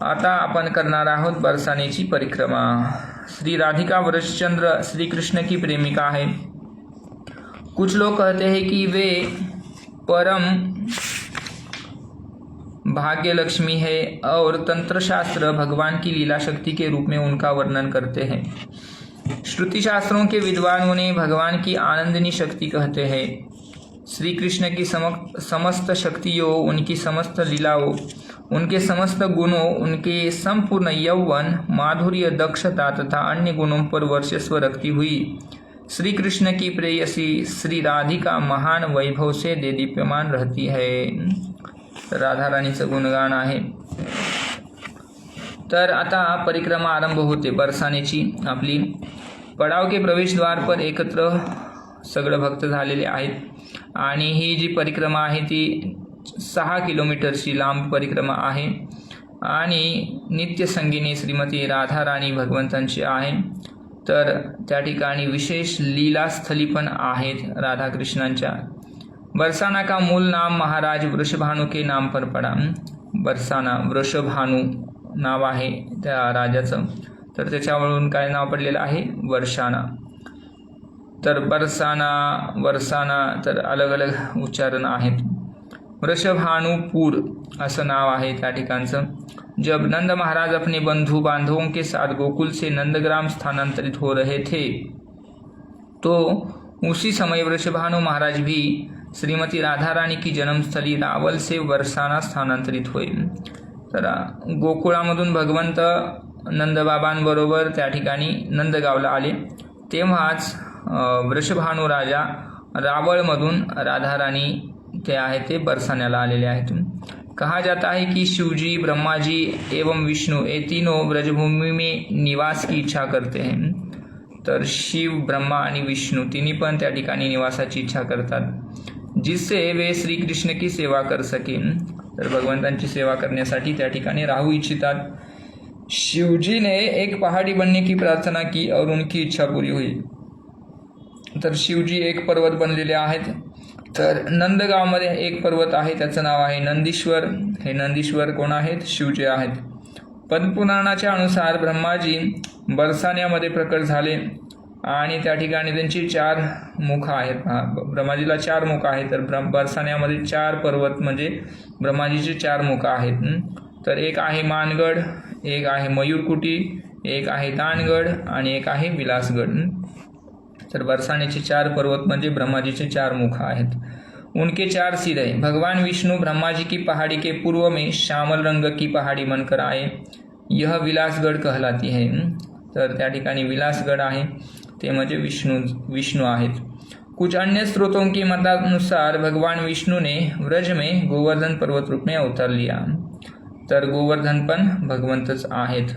आता आपण करणार आहोत बरसानेची परिक्रमा। श्री राधिका वृषचंद्र श्री कृष्ण की प्रेमिका है। कुछ लोग कहते हैं कि वे परम भाग्य लक्ष्मी है और तंत्रशास्त्र भगवान की लीला शक्ति के रूप में उनका वर्णन करते हैं। श्रुति शास्त्रों के विद्वान उन्हें भगवान की आनंदिनी शक्ति कहते हैं। श्री कृष्ण की समस्त शक्तियों, उनकी समस्त लीलाओं, उनके समस्त गुणों, उनके संपूर्ण यौवन, माधुर्य, दक्षता तथा अन्य गुणों पर वर्चस्व रखती हुई श्री कृष्ण की प्रेयसी श्री राधिका महान वैभव से देदीप्यमान रहती है। राधा राणीचं गुणगान आहे। तर आता परिक्रमा आरंभ होते बरसानेची आपली। पडाव के प्रवेशद्वार पर एकत्र सगळे भक्त झालेले आहेत आणि ही जी परिक्रमा आहे ती 6 किलोमीटरची लांब परिक्रमा आहे आणि नित्य संगीनी श्रीमती राधा राणी भगवंतांची आहे। तर त्या ठिकाणी विशेष लीलास्थली पण आहेत राधाकृष्णांच्या। बरसाना का मूल नाम महाराज वृषभानु के नाम पर पड़ा। बरसाना वृषभानु नाव आहे त्या राजाचं, तर त्याच्यावरून काय नाव पडलेलं आहे, वर्षाना। तर बरसाना, वर्षाना, तर अलग अलग उच्चारण आहेत। वृषभानुपुर असं नाव आहे त्या ठिकाणचं। जब नंद महाराज अपने बंधु बांधवों के साथ गोकुल से नंदग्राम स्थानांतरित हो रहे थे तो उसी समय वृषभानु महाराज भी श्रीमती राधा रानी की जन्मस्थली रावल से बरसाना स्थानांतरित हुए। तर गोकुळामधून भगवंत नंदबाबांबरोबर त्या ठिकाणी नंदगावला आले, तेव्हाच वृषभानु राजा रावळमधून राधा रानी ते आहे ते बरसाण्याला आलेले आहेत। कहा जाता है कि शिवजी, ब्रह्मा जी एवं विष्णु ये तीनों ब्रजभूमि में निवास की इच्छा करते हैं। तर शिव, ब्रह्मा आणि विष्णू तिन्ही पण त्या ठिकाणी निवासाची इच्छा करतात, जिससे वे श्रीकृष्ण की सेवा कर सकें। तर भगवंतांची सेवा करण्यासाठी त्या ठिकाणी राहू इच्छितात। शिवजी ने एक पहाड़ी बनने की प्रार्थना की और उनकी इच्छा पूरी हुई। तर शिवजी एक पर्वत बनलेले आहेत। तर नंदगावमध्ये एक पर्वत आहे, त्याचं नाव आहे नंदीश्वर। हे नंदीश्वर कोण आहेत? शिवजी आहेत। पद्मपुराणाच्या अनुसार ब्रह्माजी बरसाण्यामध्ये प्रकट झाले आणि त्या ठिकाणी त्यांची 4 मुख आहेत। ब्रह्माजीला 4 मुख आहेत। तर बरसाण्यामध्ये 4 पर्वत म्हणजे ब्रह्माजीचे 4 मुख आहेत। तर एक आहे मानगड, एक आहे मयूरकुटी, एक आहे दानगड आणि एक आहे विलासगड। तर बरसाण्याचे 4 पर्वत म्हणजे ब्रह्माजीचे 4 मुख आहेत। उनके 4 सिर है। भगवान विष्णु ब्रह्मा जी की पहाड़ी के पूर्व में श्यामल रंग की पहाड़ी बनकर आए, यह विलासगड कहलाती है। तर त्या ठिकाणी विलासगड आहे ते म्हणजे विष्णु आहेत। कुछ अन्य स्रोतों के मतानुसार भगवान विष्णु ने व्रज में गोवर्धन पर्वत रूप में अवतार लिया। तर गोवर्धन पण भगवंतच आहेत।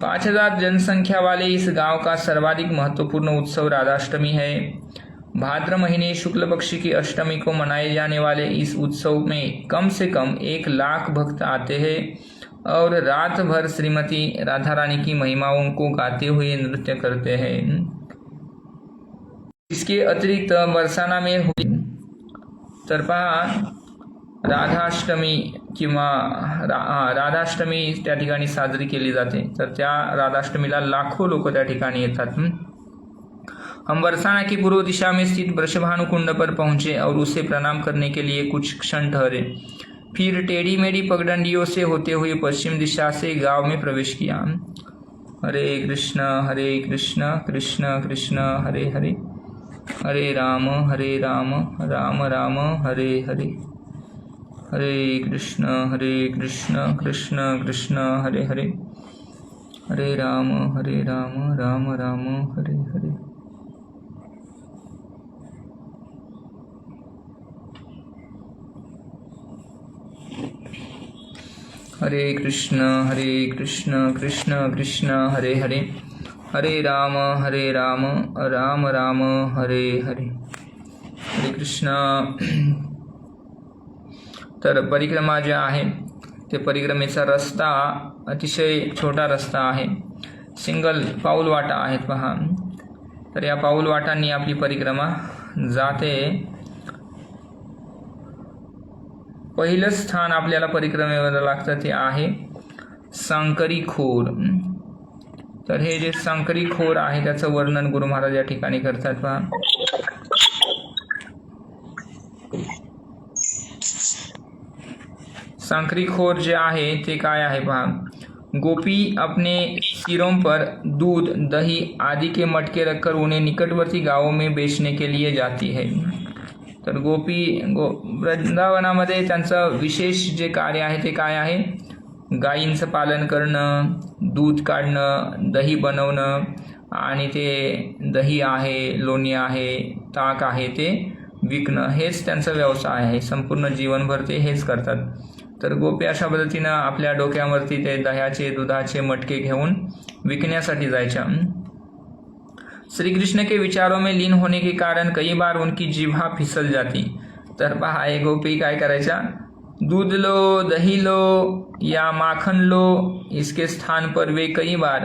5000 जनसंख्या वाले इस गांव का सर्वाधिक महत्वपूर्ण उत्सव राधाष्टमी है। भाद्र महीने शुक्ल पक्ष की अष्टमी को मनाए जाने वाले इस उत्सव में कम से कम 1 लाख भक्त आते हैं और रात भर श्रीमती राधा रानी की महिमाओं को गाते हुए नृत्य करते हैं। इसके अतिरिक्त बरसाना में हुई तर पहा राधाष्टमी किंवा राधाष्टमी त्या ठिकाणी साजरी केली जाते। तर त्या राधाष्टमीला लाखों लोक त्या ठिकाणी येतात। हम बरसाना की पूर्व दिशा में स्थित वृषभानु कुंड पर पहुंचे और उसे प्रणाम करने के लिए कुछ क्षण ठहरे, फिर टेढ़ी मेढ़ी पगडंडियों से होते हुए पश्चिम दिशा से गांव में प्रवेश किया। हरे कृष्ण कृष्ण कृष्ण हरे हरे, हरे राम राम राम हरे हरे, हरे कृष्ण कृष्ण कृष्ण हरे हरे, हरे राम राम राम हरे हरे। हरे कृष्ण कृष्ण कृष्ण हरे हरे, हरे राम राम राम हरे हरे, हरे कृष्ण। तर परिक्रमा जे आहे ते परिक्रमेचा रस्ता अतिशय छोटा रस्ता आहे, सिंगल पाऊल वाटा आहेत पहा। तर या पाऊल वाटांनी आपली परिक्रमा जाते। पहिलं स्थान आपल्याला परिक्रमेवर लागतं ते आहे सांकरी खोर। तर हे जे सांकरी खोर आहे त्याचं वर्णन गुरु महाराज या ठिकाणी करतात पहा। सांकरी खोर जे आहे ते काय आहे पहा। गोपी अपने सिरों पर दूध, दही आदि के मटके रखकर उन्हें निकटवर्ती गांवों में बेचने के लिए जाती है। तर वृंदावनामध्ये त्यांचं विशेष जे कार्य आहे ते काय आहे? गायींचं पालन करणं, दूध काढणं, दही बनवणं आणि ते दही आहे, लोणी आहे, ताक आहे ते विकणं, हेच त्यांचा व्यवसाय आहे। संपूर्ण जीवनभर ते हेच करतात। तर गोपी अशा पद्धतीनं आपल्या डोक्यावरती ते दह्याचे, दुधाचे मटके घेऊन विकण्यासाठी जायच्या। श्री कृष्ण के विचारों में लीन होने के कारण कई बार उनकी जिह्वा फिसल जाती। तर पहा एक गोपी काय करायच्या? दूध लो, दही लो या माखन लो, इसके स्थान पर वे कई बार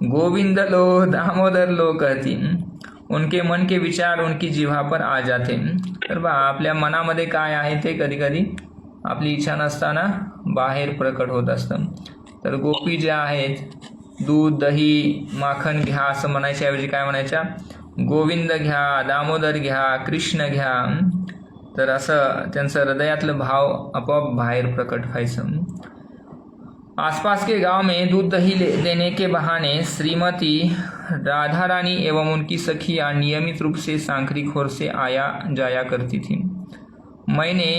गोविंद लो, दामोदर लो कहती। उनके मन के विचार उनकी जिह्वा पर आ जाते। तर पहा आपल्या मनामध्ये काय आहे ते कधी कधी आपली इच्छा नसताना बाहेर प्रकट होत असतं। तर गोपी ज्या आहेत दूध, दही, माखन घ्या असं म्हणायच्या ऐवजी काय म्हणायच्या? गोविंद घ्या, दामोदर घ्या, कृष्ण घ्या। तर असं त्यांचं हृदयातलं भाव आपोआप बाहेर प्रकट व्हायचं। आसपास के गांव में दूध दही देने के बहाने श्रीमती राधा रानी एवं उनकी सखियां नियमित रूप से सांकरीखोर से आया जाया करती थी। मैंने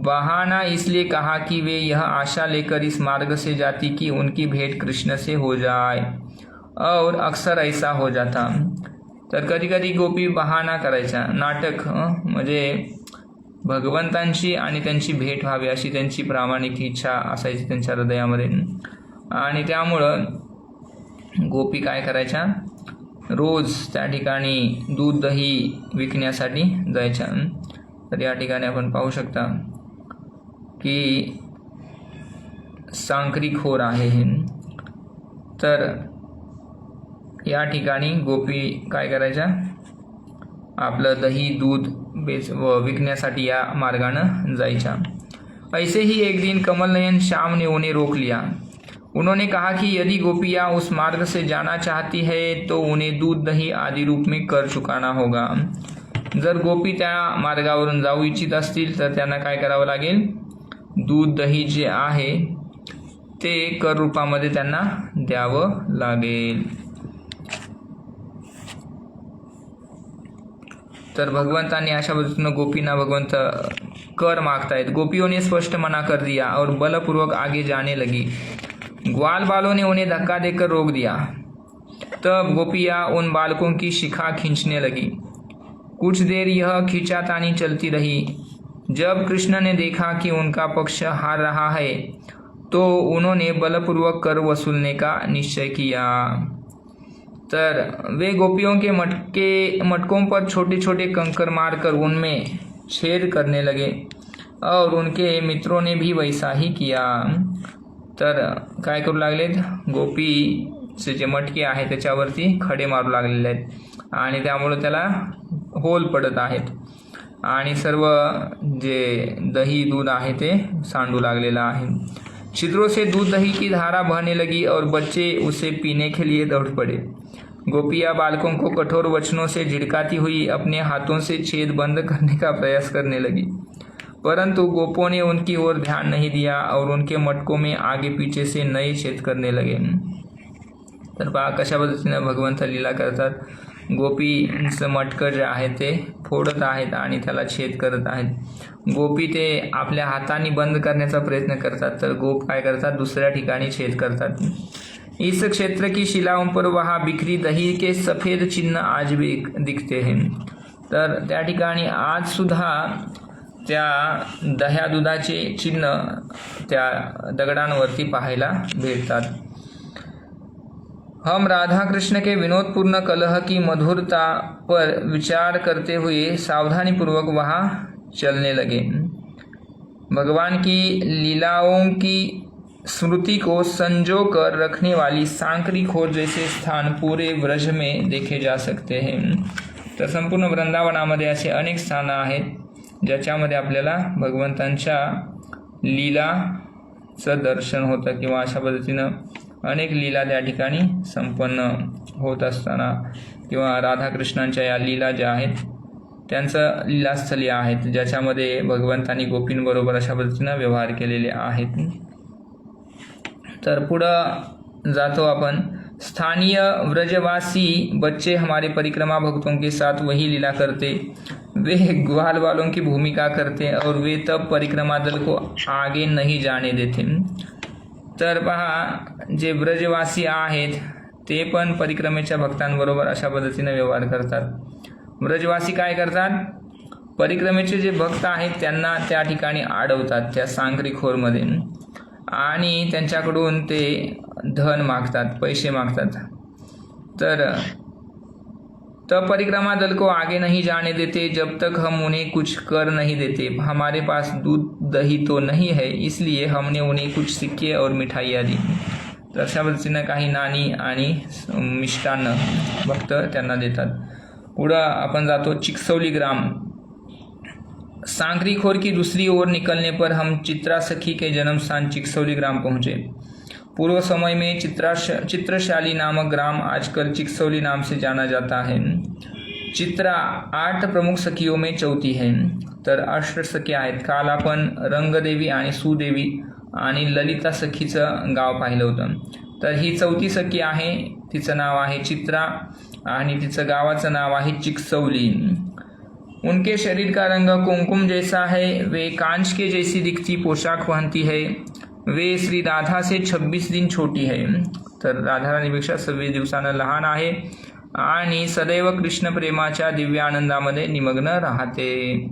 बहाना इसलिए कहा कि वे यह आशा लेकर इस मार्ग से जाती कि उनकी भेंट कृष्ण से हो जाए, और अक्सर ऐसा हो जाता। तर कधी कधी गोपी बहाना करायचा, नाटक म्हणजे भगवंतांची आणि त्यांची भेट व्हावी अशी त्यांची प्रामाणिक इच्छा असायची त्यांच्या हृदयामध्ये, आणि त्यामुळं गोपी काय करायच्या, रोज त्या ठिकाणी दूध दही विकण्यासाठी जायच्या। तर या ठिकाणी आपण पाहू शकता की सांकरीखोर आहे हे। तर या ठिकाणी गोपी काय करायच्या, आपलं दही दूध विकण्यासाठी या मार्गानं जायच्या। ऐसे ही एक दिन कमल नयन श्याम ने उन्हें रोक लिया। उन्होंने कहा कि यदि गोपियाँ उस मार्ग से जाना चाहती है तो उन्हें दूध दही आदि रूप में कर चुकाना होगा। जर गोपी त्या मार्गावरून जाऊ इच्छित असतील तर त्यांना काय करावं लागेल, दूध दही जे आहे ते कर रूपामध्ये त्यांना द्यावं लागेल। तर भगवंताने अशा पद्धतीनं गोपीना भगवंत कर मांगतायत। गोपियों ने स्पष्ट मना कर दिया और बलपूर्वक आगे जाने लगी। ग्वाल बालों ने उन्हें धक्का देकर रोक दिया। तब गोपियाँ उन बालकों की शिखा खींचने लगी। कुछ देर यह खींचातानी चलती रही। जब कृष्ण ने देखा कि उनका पक्ष हार रहा है तो उन्होंने बलपूर्वक कर वसूलने का निश्चय किया। तर वे गोपियों के मटकों पर छोटे छोटे कंकर मारकर उनमें छेद करने लगे और उनके मित्रों ने भी वैसा ही किया। तर काय करू लागलेत, गोपीचे जे मटके आहे त्याच्यावरती खडे मारू लागलेले आहेत आणि त्यामुळे त्याला होल पडत आहेत आणि सर्व जे दही दूध आहे ते सांडू लागलेलं आहे। छिद्रों से दूध दही की धारा बहने लगी और बच्चे उसे पीने के लिए दौड़ पड़े। गोपियाँ बालकों को कठोर वचनों से झिड़काती हुई अपने हाथों से छेद बंद करने का प्रयास करने लगी, परंतु गोपों ने उनकी ओर ध्यान नहीं दिया और उनके मटकों में आगे पीछे से नए छेद करने लगे। तर पहा कशा पद्धतीने भगवंत लीला करतात। गोपींचं मटकं जे आहे ते फोडत आहेत आणि त्याला छेद करत आहेत। गोपी ते आपल्या हाताने बंद करण्याचा प्रयत्न करतात तर गोप काय करतात, दुसऱ्या ठिकाणी छेद करतात। इस क्षेत्र की शिलाओं पर वहाँ बिखरी दही के सफ़ेद चिन्ह आज भी दिखते हैं। तर त्या ठिकाणी आज सुद्धा त्या दह्या दुधाचे चिन्ह त्या दगडांवरती पाहायला भेटतात। हम राधा कृष्ण के विनोदपूर्ण कलह की मधुरता पर विचार करते हुए सावधानीपूर्वक वहाँ चलने लगे। भगवान की लीलाओं की स्मृति को संजो कर रखने वाली सांकरीखोर जैसे स्थान पूरे ब्रज में देखे जा सकते हैं। तर संपूर्ण वृंदावनामध्ये असे अनेक स्थानं आहेत ज्याच्यामध्ये आपल्याला भगवंतांच्या लीलाचं दर्शन होतं किंवा अशा पद्धतीनं अनेक लीला त्या ठिकाणी संपन्न होत असताना किंवा राधाकृष्णांच्या या लीला ज्या आहेत त्यांचं लीलास्थली आहेत ज्याच्यामध्ये भगवंतांनी गोपींबरोबर अशा पद्धतीनं व्यवहार केलेले आहेत। तर पुढं जातो आपण। स्थानीय व्रजवासी बच्चे हमारे परिक्रमा भक्तों के साथ वही लीला करते, वे ग्वाल वालों की भूमिका करते और वे तब परिक्रमा दल को आगे नहीं जाने देते। तर पहा जे ब्रजवासी आहेत ते पण परिक्रमेच्या भक्तांबरोबर अशा पद्धतीने व्यवहार करतात। ब्रजवासी काय करतात, परिक्रमेचे जे भक्त आहेत त्यांना त्या ठिकाणी अडवतात त्या सांकरीखोरमध्ये आणि त्यांच्याकडून ते धन मागतात, पैसे मागतात। तर तब परिक्रमा दल को आगे नहीं जाने देते जब तक हम उन्हें कुछ कर नहीं देते। हमारे पास दूध दही तो नहीं है, इसलिए हमने उन्हें कुछ सिक्के और मिठाइयाँ दी। तर अशा पद्धतीनं काही नाणी आणि मिष्टान्न भक्त त्यांना देतात। पुढं आपण जातो चिकसौली ग्राम। सांकरीखोर की दूसरी ओर निकलने पर हम चित्रा सखी के जन्म स्थान चिकसौली ग्राम पहुँचे। पूर्व समय में चित्रशाली नामक ग्राम आजकल चिकसौली नाम से जाना जाता है। चित्रा 8 प्रमुख सखियों में चौथी है तर अष्टसखी आहेत. काल आपण रंगदेवी आणि सुदेवी आणि ललिता सखीचं गाव पाहिलं होतं. तर ही चौथी सखी आहे, तिचं नाव आहे चित्रा आणि तिचं गावाचं नाव आहे चिकसौली. उनके शरीर का रंग कुमकुम जैसा है, वे कांच के जैसी दिखती पोशाक पहनती है, वे श्री राधा से 26 दिन छोटी है. तर राधाराणीपेक्षा 26 दिवसानं लहान आहे आणि सदैव कृष्ण प्रेमाच्या दिव्य आनंदामध्ये निमग्न राहते.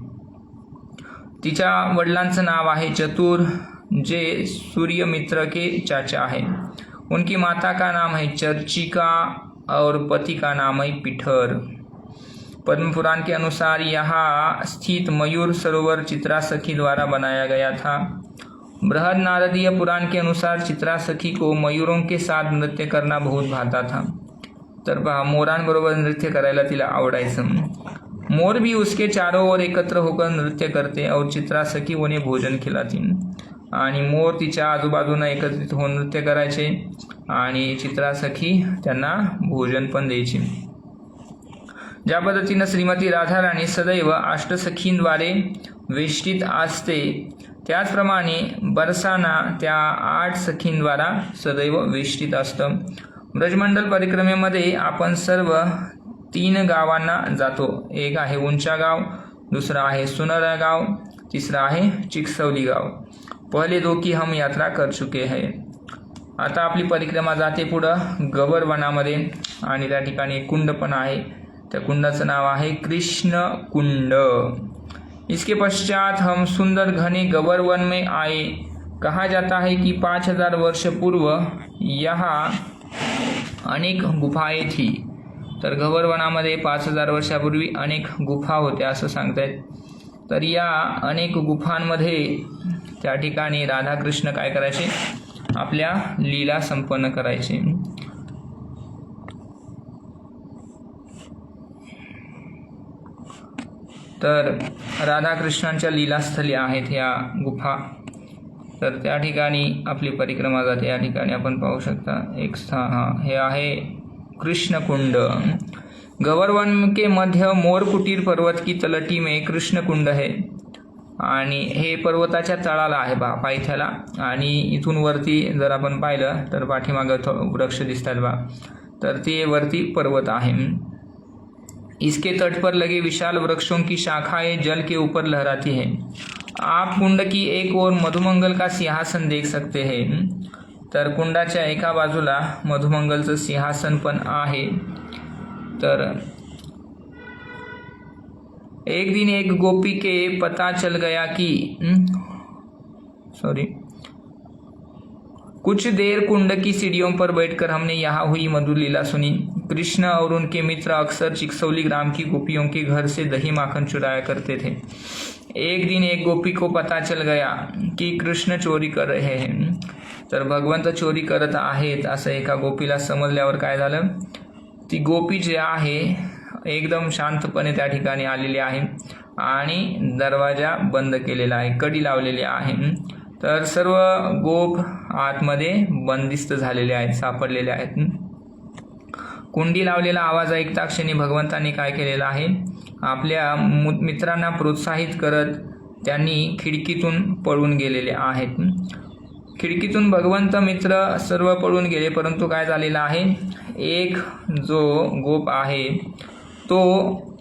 तिच्या वडिलांचं नाव आहे चतुर, जे सूर्यमित्र के चाचा है. उनकी माता का नाम है चर्चिका और पति का नाम है पिठर. पद्म पुराण के अनुसार यहाँ स्थित मयूर सरोवर चित्रा सखी द्वारा बनाया गया था. बृहद नारदीय पुराण के अनुसार चित्रा सखी को मयूरों के साथ नृत्य करना बहुत भाता था. तर पहा, मोरांबरोबर नृत्य करायला तिला आवडायचं. मोर भी उसके चारों ओर एकत्र होकर नृत्य करते और चित्रा सखी उन्हें भोजन खिलाती. आणि मोर तिच्या आजूबाजूला एकत्रित होऊन नृत्य करायचे आणि चित्रा सखी त्यांना भोजन पण द्यायची. ज्या पद्धतीनं श्रीमती राधाराणी सदैव अष्टसखींद्वारे वेष्टित असते, त्याचप्रमाणे बरसाना त्या 8 सखींद्वारा सदैव वेष्टित असतं. ब्रजमंडल परिक्रमेमध्ये आपण सर्व 3 गावांना जातो. एक आहे उंचा गाव, दुसरा आहे सुनरा गाव, तिसरा आहे चिकसौली गाव. पहले 2 की हम यात्रा कर चुके हैं. आता आपली परिक्रमा जाते पुढं गबर वनामध्ये आणि त्या ठिकाणी एक कुंड पण आहे. त्या कुंडाचं नाव आहे कृष्ण कुंड. इसके पश्चात हम सुंदर घने गबर वन में आए. कहा जाता है कि 5000 वर्ष पूर्व यहाँ अनेक गुफाएं थी. तर गबर वनामध्ये 5000 वर्षापूर्वी अनेक गुफा होत्या असं सांगतायत. तर या अनेक गुफांमध्ये त्या ठिकाणी राधाकृष्ण काय करायचे, आपल्या लीला संपन्न करायचे. तर राधाकृष्णांच्या लीलास्थली आहेत या गुफा. तर त्या ठिकाणी आपली परिक्रमा जाते. या ठिकाणी आपण पाहू शकता एक स्थान, हे आहे कृष्णकुंड. गवर्वन के मध्य मोर कुटीर पर्वत की तलटी में कृष्ण कुंड है. आणि हे पर्वताच्या तळाला आहे बा, पायथ्याला. आणि इथून वरती जर आपण पाहिलं तर पाठीमागं वृक्ष दिसतात बा, तर ते वरती पर्वत आहे. इसके तट पर लगे विशाल वृक्षों की शाखाएं जल के ऊपर लहराती है. आप कुंड की एक ओर मधुमंगल का सिंहासन देख सकते हैं. तर कुंडाच्या एका बाजूला मधुमंगलचं सिंहासन पण आहे. तर एक दिन एक गोपी के पता चल गया कि कुछ देर कुंड की सीढ़ियों पर बैठकर हमने यहाँ हुई मधुर लीला सुनी. कृष्ण और उनके मित्र अक्सर चिकसौली ग्राम की गोपियों के घर से दही माखन चुराया करते थे. एक दिन एक गोपी को पता चल गया की कृष्ण चोरी कर रहे हैं. तर भगवंत चोरी करत आहेत असं एका गोपीला समजल्यावर काय झालं, ती गोपी जे आहे एकदम शांतपणे त्या ठिकाणी आलेली आहे आणि दरवाजा बंद केलेला आहे, कडी लावलेली आहे. तर सर्व गोप आतमध्ये बंदिस्त झालेले आहेत, सापडलेले आहेत. कुंडी लावलेला आवाज ऐकता क्षणी भगवंतांनी काय केलेलं आहे, आपल्या मित्रांना प्रोत्साहित करत त्यांनी खिडकीतून पळून गेलेले आहेत. खिडकीतून भगवंत मित्र सर्व पळून गेले, परंतु काय झालेलं आहे, एक जो गोप आहे तो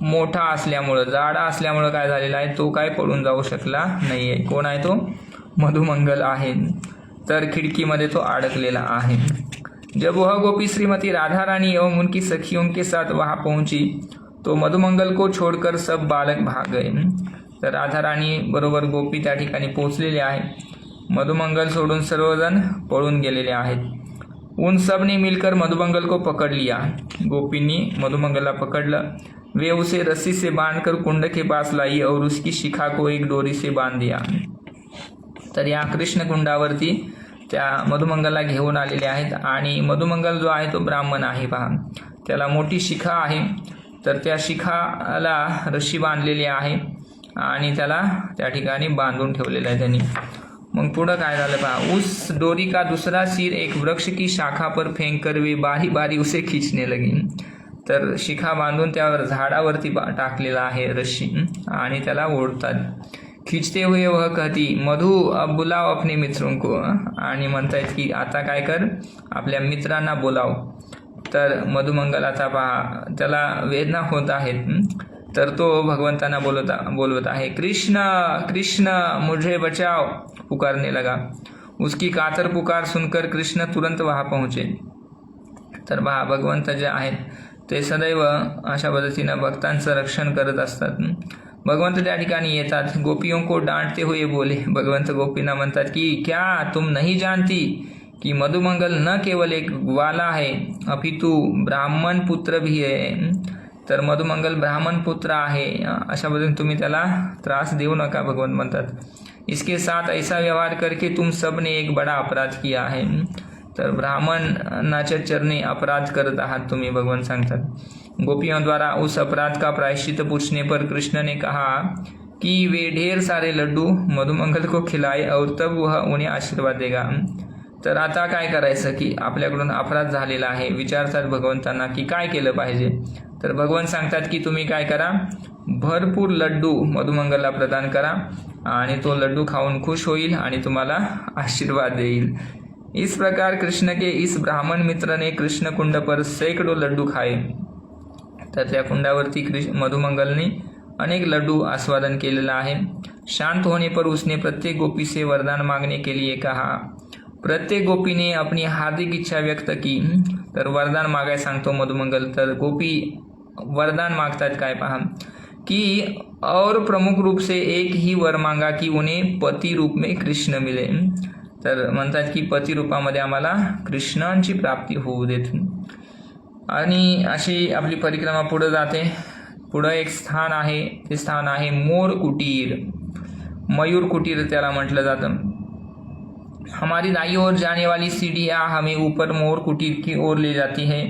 मोठा असल्यामुळं, जाडा असल्यामुळं काय झालेला आहे, तो काय पळून जाऊ शकला नाही आहे. कोण आहे तो, मधुमंगल आहे. तर खिड़कीमध्ये तो अडकलेला आहे. जब वह गोपी श्रीमती राधा रानी एवं उनकी सखियों के साथ वहाँ पहुंची तो मधुमंगल को छोड़कर सब बालक भाग गए. तर राधा राणी बरोबर गोपी त्या ठिकाणी पोहोचलेले आहे. मधुमंगल सोडून सर्वजण पळून गेलेले आहेत. उन सब ने मिलकर मधुमंगल को पकड़ लिया. गोपींनी मधुमंगलला पकड़लं. वे उसे रस्सी से बांधकर कुंड के पास लाई और उसकी शिखा को एक डोरी से बांध दिया. तर या कृष्ण कुंडावरती त्या मधुमंगलला घेऊन आलेले आहेत आणि मधुमंगल जो आहे तो ब्राह्मण आहे पहा, त्याला मोठी शिखा आहे. तर त्या शिखाला रस्सी बांधलेली आहे आणि त्याला त्या ठिकाणी बांधून ठेवलेलं आहे त्यांनी. मग पुढं काय झालं पहा, उस डोरी का दूसरा सिर एक वृक्ष की शाखा पर फेंक कर वे बारी बारी उसे खींचने लगी. तर शिखा बांधून त्यावर झाडावरती टाकलेला आहे रस्सी आणि त्याला ओढतात. खिचते हुए वह कहती मधु अब बुलाव अपने मित्रों को, आणि म्हणतायत की आता काय कर, आपल्या मित्रांना बोलाव. तर मधुमंगल आता पहा त्याला वेदना होत आहेत, तर तो भगवंतांना बोलवत आहे, कृष्ण कृष्ण मुझे बचाओ पुकारने लगा. उसकी कातर पुकार सुनकर कृष्ण तुरंत वहाँ पहुँचे. तर पहा भगवंत जे आहेत ते सदैव अशा पद्धतीनं भक्तांचं रक्षण करत असतात. भगवंत त्या ठिकाणी येतात. गोपियों को डांटते हुए बोले, भगवंत गोपींना म्हणतात की क्या तुम नहीं जानती कि मधुमंगल न केवल एक ग्वाला है अपितु ब्राह्मण पुत्र भी है. तर मधुमंगल ब्राह्मण पुत्र आहे, अशा पद्धतीने तुम्ही त्याला त्रास देऊ नका, भगवंत म्हणतात. इसके साथ ऐसा व्यवहार करके तुम सब ने एक बड़ा अपराध किया है. तर ब्राह्मणाच्या चरणी अपराध करत आहात तुम्ही, भगवान सांगतात. गोपियों द्वारा उस अपराध का प्रायश्चित पूछने पर कृष्ण ने कहा कि वे ढेर सारे लड्डू मधुमंगल को खिलाए और तब वह उन्हें आशीर्वाद देगा. तर आता काय करायचं की आपल्याकडून अपराध झालेला आहे. विचारतात भगवंतांना की काय केलं पाहिजे. तर भगवान सांगतात की तुम्ही काय करा, भरपूर लड्डू मधुमंगलला प्रदान करा आणि तो लड्डू खाऊन खुश होईल आणि तुम्हाला आशीर्वाद देईल. इस प्रकार कृष्ण के इस ब्राह्मण मित्र ने कृष्ण कुंड पर सैकड़ों लड्डू खाए. तर त्या कुंडावरती मधुमंगलने अनेक लड्डू आस्वादन केलेला आहे. शांत होने पर उसने प्रत्येक गोपी से वरदान मांगने के लिए कहा. प्रत्येक गोपी ने अपनी हार्दिक इच्छा व्यक्त की. तर वरदान मागाय सांगतो मधुमंगल. तर गोपी वरदान मागतात काय पहा कि और प्रमुख रूप से एक ही वर मांगा की उन्हें पती रूप में कृष्ण मिले. तर म्हणतात की पती रूपामध्ये आम्हाला कृष्णांची प्राप्ती होऊ देत. आणि अशी आपली परिक्रमा पुढे जाते. पुढं एक स्थान आहे, ते स्थान आहे मोर कुटीर, मयूर कुटीर त्याला म्हटलं जातं. हमारी दाई ओर जाने वाली सीढ़ियाँ हमें ऊपर मोर कुटीर की ओर ले जाती है.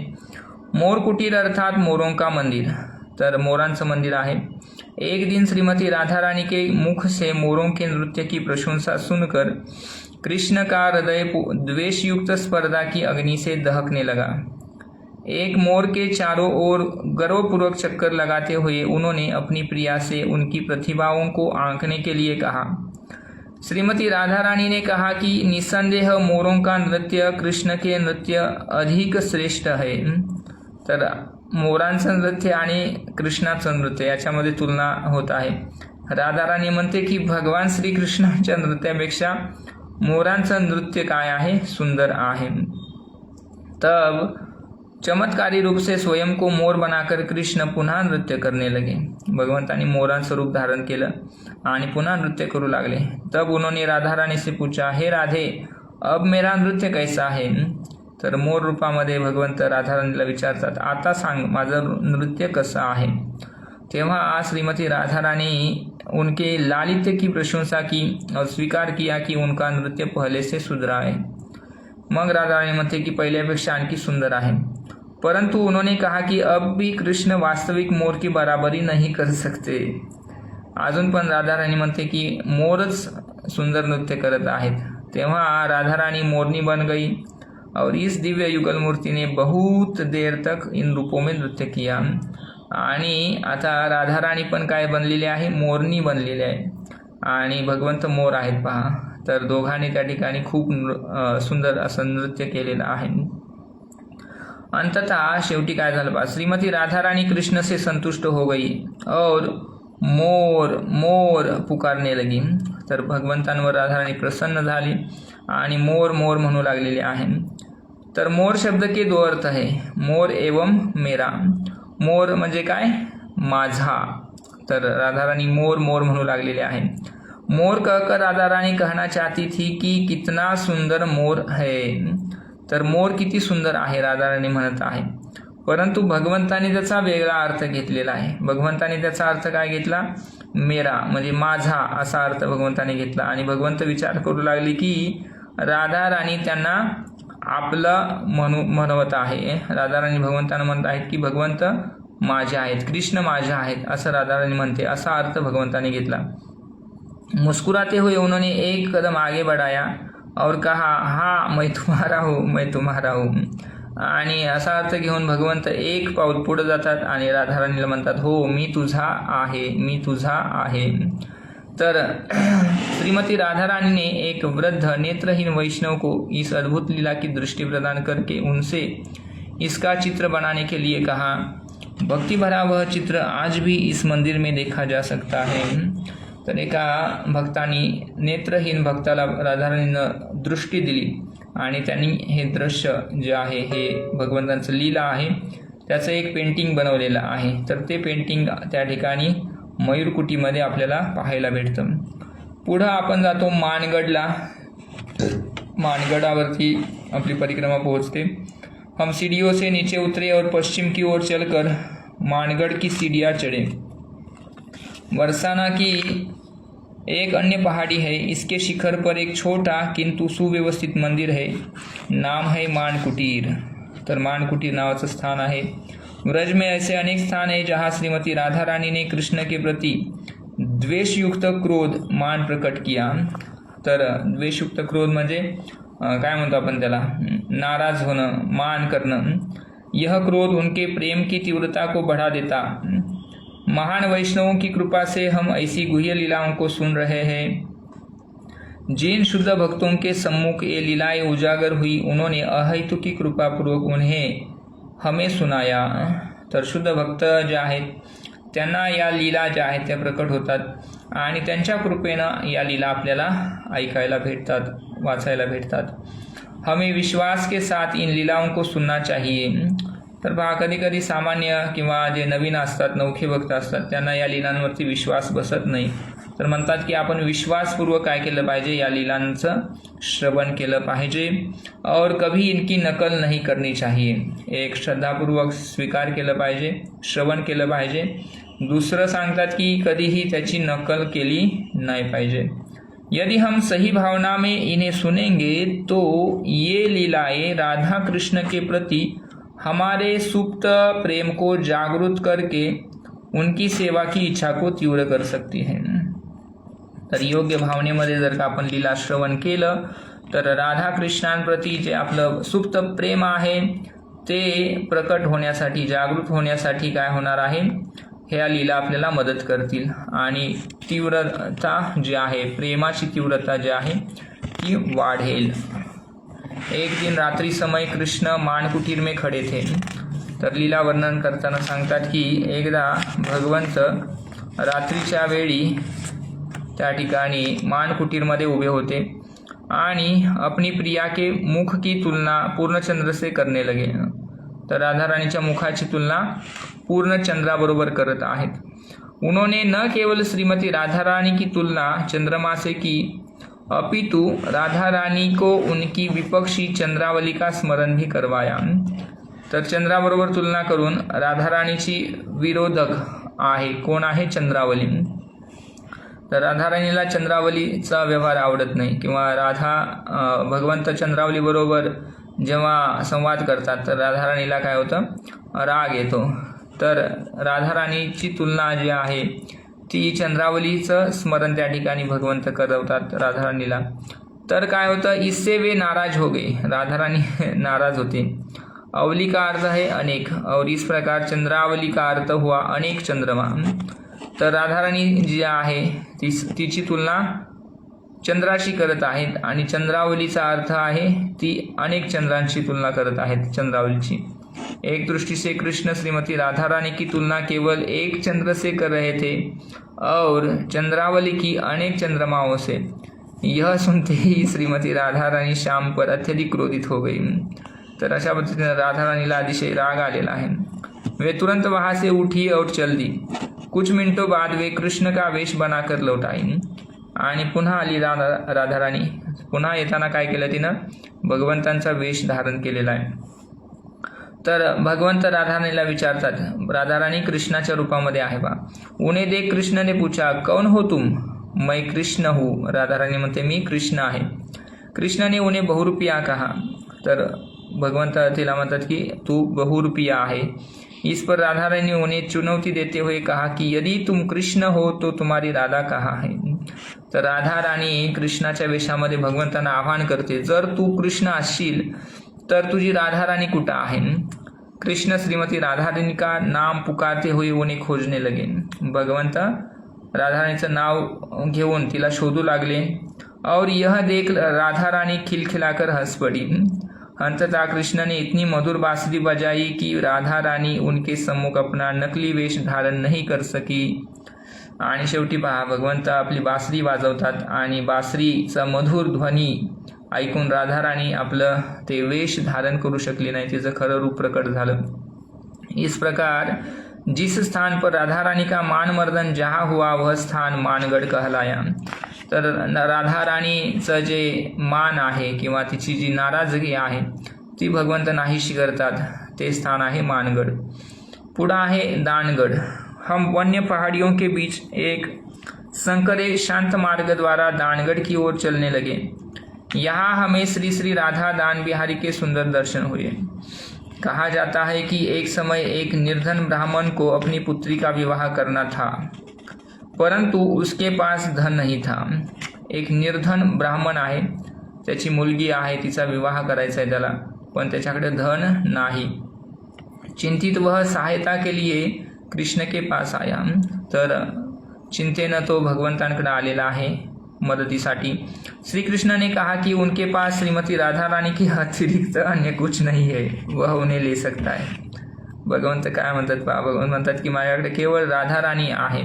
मोर कुटीर अर्थात मोरों का मंदिर. तर मोरांचं मंदिर आहे. एक दिन श्रीमती राधा रानी के मुख से मोरों के नृत्य की प्रशंसा सुनकर कृष्ण का हृदय द्वेष युक्त स्पर्धा की अग्नि से दहकने लगा. एक मोर के चारों ओर गर्वपूर्वक चक्कर लगाते हुए उन्होंने अपनी प्रिया से उनकी प्रतिभाओं को आंकने के लिए कहा. श्रीमती राधा रानी ने कहा कि निसंदेह मोरों का नृत्य कृष्ण के नृत्य अधिक श्रेष्ठ है. तर मोरांचं नृत्य आणि कृष्णाचं नृत्य याच्यामध्ये तुलना होत आहे. राधा रानी म्हणते की भगवान श्रीकृष्णाच्या नृत्यापेक्षा मोरांचं नृत्य काय आहे, सुंदर आहे. तब चमत्कारी रूप से स्वयं को मोर बनाकर कृष्ण पुन्हा नृत्य करने लगे. भगवंतानी मोरांचं रूप धारण केलं आणि पुन्हा नृत्य करू लागले. तब उन्होंने राधा रानी से पूछा, हे राधे अब मेरा नृत्य कैसा है. तर मोर रूपामध्ये भगवंत राधा रानीला विचारतात, आता सांग माझं नृत्य कसं आहे. तेव्हा श्रीमती राधा रानी उनके लालित्य की प्रशंसा की और स्वीकार किया कि उनका नृत्य पहले से सुधरा है. मग राधा रानी म्हणते की पहिल्यापेक्षा आणखी सुंदर आहे. परंतु उन्होंने कहा कि अब भी कृष्ण वास्तविक मोर की बराबरी नहीं कर सकते. अजून पण राधा रानी म्हणते की मोरच सुंदर नृत्य करत आहेत. तेव्हा राधा रानी मोरनी बन गई और इस दिव्य युगल मूर्ति ने बहुत देर तक इन रूपों में नृत्य किया. आणि आता राधा रानी पण काय बनलेली आहे, मोरनी बनलेली आहे आणि भगवंत मोर आहेत पहा. तर दोघांनी त्या ठिकाणी खूप सुंदर असं नृत्य केलेलं आहे. अंततः शेवटी काय झालं पहा, श्रीमती राधा रानी कृष्ण से संतुष्ट हो गई और मोर मोर पुकारने लगी. तर भगवंतांवर राधा रानी प्रसन्न झाली आणि मोर मोर म्हणू लागलेले आहे. तर मोर शब्द के दो अर्थ आहे, मोर एवं मेरा. मोर म्हणजे काय, माझा. तर राधा रानी मोर मोर म्हणू लागलेले आहे. मोर कहकर राधा रानी कहना चाहती थी कि कितना सुंदर मोर है. तर मोर किती सुंदर आहे राधा रानी म्हणत आहे. परंतु भगवंतानी त्याचा वेगळा अर्थ घेतलेला आहे. भगवंतानी त्याचा अर्थ काय घेतला, मेरा म्हणजे माझा असा अर्थ भगवंताने घेतला. आणि भगवंत विचार करू लागले की राधा रानी त्यांना आपलं म्हणवत आहे. राधा रानी भगवंतांना म्हणत आहेत की भगवंत माझे आहेत, कृष्ण माझे आहेत असं राधा रानी म्हणते. असा अर्थ भगवंताने घेतला. मुस्कुराते हुए उन्होंने एक कदम आगे बढ़ाया और कहा, हाँ मैं तुम्हारा हूँ, मैं तुम्हारा हूँ. आणि असा अर्थ घेऊन भगवंत एक पाऊल पुढे जातात आणि राधाराणीला म्हणतात, हो मी तुझा आहे, मी तुझा आहे. तर श्रीमती राधा रानी ने एक वृद्ध नेत्रहीन वैष्णव को इस अद्भुत लीला की दृष्टि प्रदान करके उनसे इसका चित्र बनाने के लिए कहा. भक्ति भरा वह चित्र आज भी इस मंदिर में देखा जा सकता है. तर एका भक्तानी नेत्रहीन भक्ताला राधाराणीनं दृष्टी दिली आणि त्यांनी हे दृश्य जे आहे हे भगवंतांचं लीला आहे त्याचं एक पेंटिंग बनवलेलं आहे. तर ते पेंटिंग त्या ठिकाणी मयूरकुटीमध्ये आपल्याला पाहायला भेटतं. पुढं आपण जातो मानगडला. मानगडावरती आपली परिक्रमा पोहोचते. हम सीढ़ियों से नीचे उतरे और पश्चिम की ओर चलकर मानगढ़ की सीढ़ियाँ चढ़े. बरसाना की एक अन्य पहाड़ी है. इसके शिखर पर एक छोटा किंतु सुव्यवस्थित मंदिर है. नाम है मानकुटीर. तर मानकुटीर नावाचं स्थान आहे. ब्रज में ऐसे अनेक स्थान है जहाँ श्रीमती राधा रानी ने कृष्ण के प्रति द्वेषयुक्त क्रोध मान प्रकट किया. तर द्वेषयुक्त क्रोध म्हणजे काय म्हणतो आपण त्याला, नाराज होणं, मान करणं. यह क्रोध उनके प्रेम की तीव्रता को बढ़ा देता. महान वैष्णवों की कृपा से हम ऐसी गुह्य लीलाओं को सुन रहे हैं. जिन शुद्ध भक्तों के सम्मुख ये लीलाएं उजागर हुई उन्होंने अहेतु की कृपापूर्वक उन्हें हमें सुनाया. तर शुद्ध भक्त जे आहेत त्यांना या लीला ज्या आहेत त्या प्रकट होतात आणि त्यांच्या कृपेनं या लीला आपल्याला ऐकायला भेटतात, वाचायला भेटतात. हमें विश्वास के साथ इन लीलाओं को सुनना चाहिए. तर पहा कधी कधी सामान्य किंवा जे नवीन असतात, नवखे भक्त असतात, त्यांना या लीलांवरती विश्वास बसत नाही. तर म्हणतात की आपण विश्वासपूर्वक काय केलं पाहिजे, या लीलांचं श्रवण केलं पाहिजे और कभी इनकी नकल नहीं करनी चाहिए. एक श्रद्धापूर्वक स्वीकार केलं पाहिजे, श्रवण केलं पाहिजे. दुसरं सांगतात की कधीही त्याची नकल केली नाही पाहिजे. यदि हम सही भावना में इन्हें सुनेंगे तो ये लीलाएं राधा कृष्ण के प्रति हमारे सुप्त प्रेम को जागृत करके उनकी सेवा की इच्छा को तीव्र कर सकती है. तर योग्य भावनेमध्ये जर का आपण लीला श्रवण केलं तर राधा कृष्णांप्रती जे आपलं सुप्त प्रेम आहे ते प्रकट होण्यासाठी, जागृत होण्यासाठी काय होणार आहे, ह्या लीला आपल्याला मदत करतील आणि तीव्रता जी आहे, प्रेमाची तीव्रता जी आहे ती वाढेल. एक दिन रात्रि समय कृष्ण मानकुटीर में खड़े थे. तर लीला वर्णन करताना सांगतात की एकदा भगवंत रात्रीच्या वेळी त्या ठिकाणी मानकुटीरमध्ये उभे होते आणि अपनी प्रिया के मुख की तुलना पूर्ण चंद्र से करने लगे. तर राधा रानीच्या मुखाची तुलना पूर्ण चंद्राबरोबर करत आहेत. उन्होंने न केवल श्रीमती राधा रानी की तुलना चंद्रमा से की अपितु राधा रानी को उनकी विपक्षी चंद्रावली का स्मरण भी करवाया. तर चंद्राबरोबर तुलना करून राधा रानीची विरोधक आहे, कोण आहे, चंद्रावली. तर राधा रानीला चंद्रावलीचा व्यवहार आवडत नाही किंवा भगवंत चंद्रावली बरोबर जेव्हा संवाद करतात तर राधा रानीला काय होतं, राग येतो. तर राधा रानीची तुलना जी आहे ती चंद्रावलीचं स्मरण त्या ठिकाणी भगवंत करवतात राधा रानीला. तर काय होतं, इससे वे नाराज हो गए. राधा रानी नाराज होते. अवली का अर्थ है अनेक और इस प्रकार चंद्रावली का अर्थ हुआ अनेक चंद्रमा. तर राधा रानी जी आहे तिची तुलना चंद्राशी करत आहेत आणि चंद्रावलीचा अर्थ आहे ती अनेक चंद्रांची तुलना करत आहेत चंद्रावलीची. एक दृष्टि से कृष्ण श्रीमती राधा रानी की तुलना केवल एक चंद्र से कर रहे थे और चंद्रावली की अनेक चंद्रमाओं से. यह सुनते ही श्रीमती राधा रानी शाम पर अत्यधिक क्रोधित हो गई. तर अशा पद्धतीने राधा रानीला अतिशय राग आलेला आहे. वे तुरंत वहाँ से उठी और चल दी. कुछ मिनटों बाद वे कृष्ण का वेश बनाकर लौट आई आणि पुन्हा आली राधा रानी. पुन्हा येताना काय केलं तिनं, भगवंतांचा वेश धारण केलेला आहे. तर भगवंत राधा रानीला विचारतात, राधा रानी कृष्णाच्या रूपामध्ये आहे बा. उन्हें देख कृष्ण ने पूछा, कौन हो तुम? मैं कृष्ण हूँ. राधा रानी म्हणते मी कृष्ण आहे. कृष्ण ने उन्हें बहुरूपिया कहा. तर भगवंत तिला म्हणतात की तू बहुरूपिया आहे. इस पर राधा रानी ने उन्हें चुनौती देते हुए कहा कि यदि तुम कृष्ण हो तो तुम्हारी राधा कहाँ है. तर राधा रानी कृष्णाच्या वेशामध्ये भगवंतांना आवाहन करते, जर तू कृष्ण असशील तर तुझी राधाराणी कुठं आहे? कृष्ण श्रीमती राधारानी का नाम पुकारते हुए उन्हें खोजने लगे. भगवंत राधाराणीचं नाव घेऊन तिला शोधू लागले. और यह देख राधारानी खिलखिलाकर हंस पड़ी. अंततः कृष्ण ने इतनी मधुर बांसुरी बजाई कि राधा रानी उनके सम्मुख अपना नकली वेश धारण नहीं कर सकी. आणि शेवटी पहा, भगवंत आपली बासरी वाजवतात आणि बासरीचा मधुर ध्वनी ऐकून राधाराणी आपलं ते वेश धारण करू शकली नाही, तिचं खरं रूप प्रकट झालं. इस प्रकार जिस स्थान पर राधा रानी का मानमर्दन जहाँ हुआ वह स्थान मानगड कहलाया. तर राधा राणीचं जे मान आहे किंवा तिची जी नाराजगी आहे ती भगवंत नाहीशी करतात, ते स्थान आहे मानगड. पुढं आहे दानगड. हम वन्य पहाड़ियों के बीच एक संकरे शांत मार्ग द्वारा दानगढ़ की ओर चलने लगे. यहाँ हमें श्री श्री राधा दान बिहारी के सुंदर दर्शन हुए. कहा जाता है कि एक समय एक निर्धन ब्राह्मण को अपनी पुत्री का विवाह करना था, परंतु उसके पास धन नहीं था. एक निर्धन ब्राह्मण आहे, त्याची मुलगी आहे, तिचा विवाह करायचा आहे त्याला, पण त्याच्याकडे धन नाही. चिंतित वह सहायता के लिए कृष्ण के पास आया. तर चिंतेनं तो भगवंतांकडे आलेला आहे मदतीसाठी. श्री कृष्ण ने कहा कि उनके पास श्रीमती राधा रानी के अतिरिक्त अन्य कुछ नहीं है, वह उन्हें ले सकता है. भगवंत काय म्हणतात पहा, भगवंत म्हणतात की माझ्याकडे केवळ राधा राणी आहे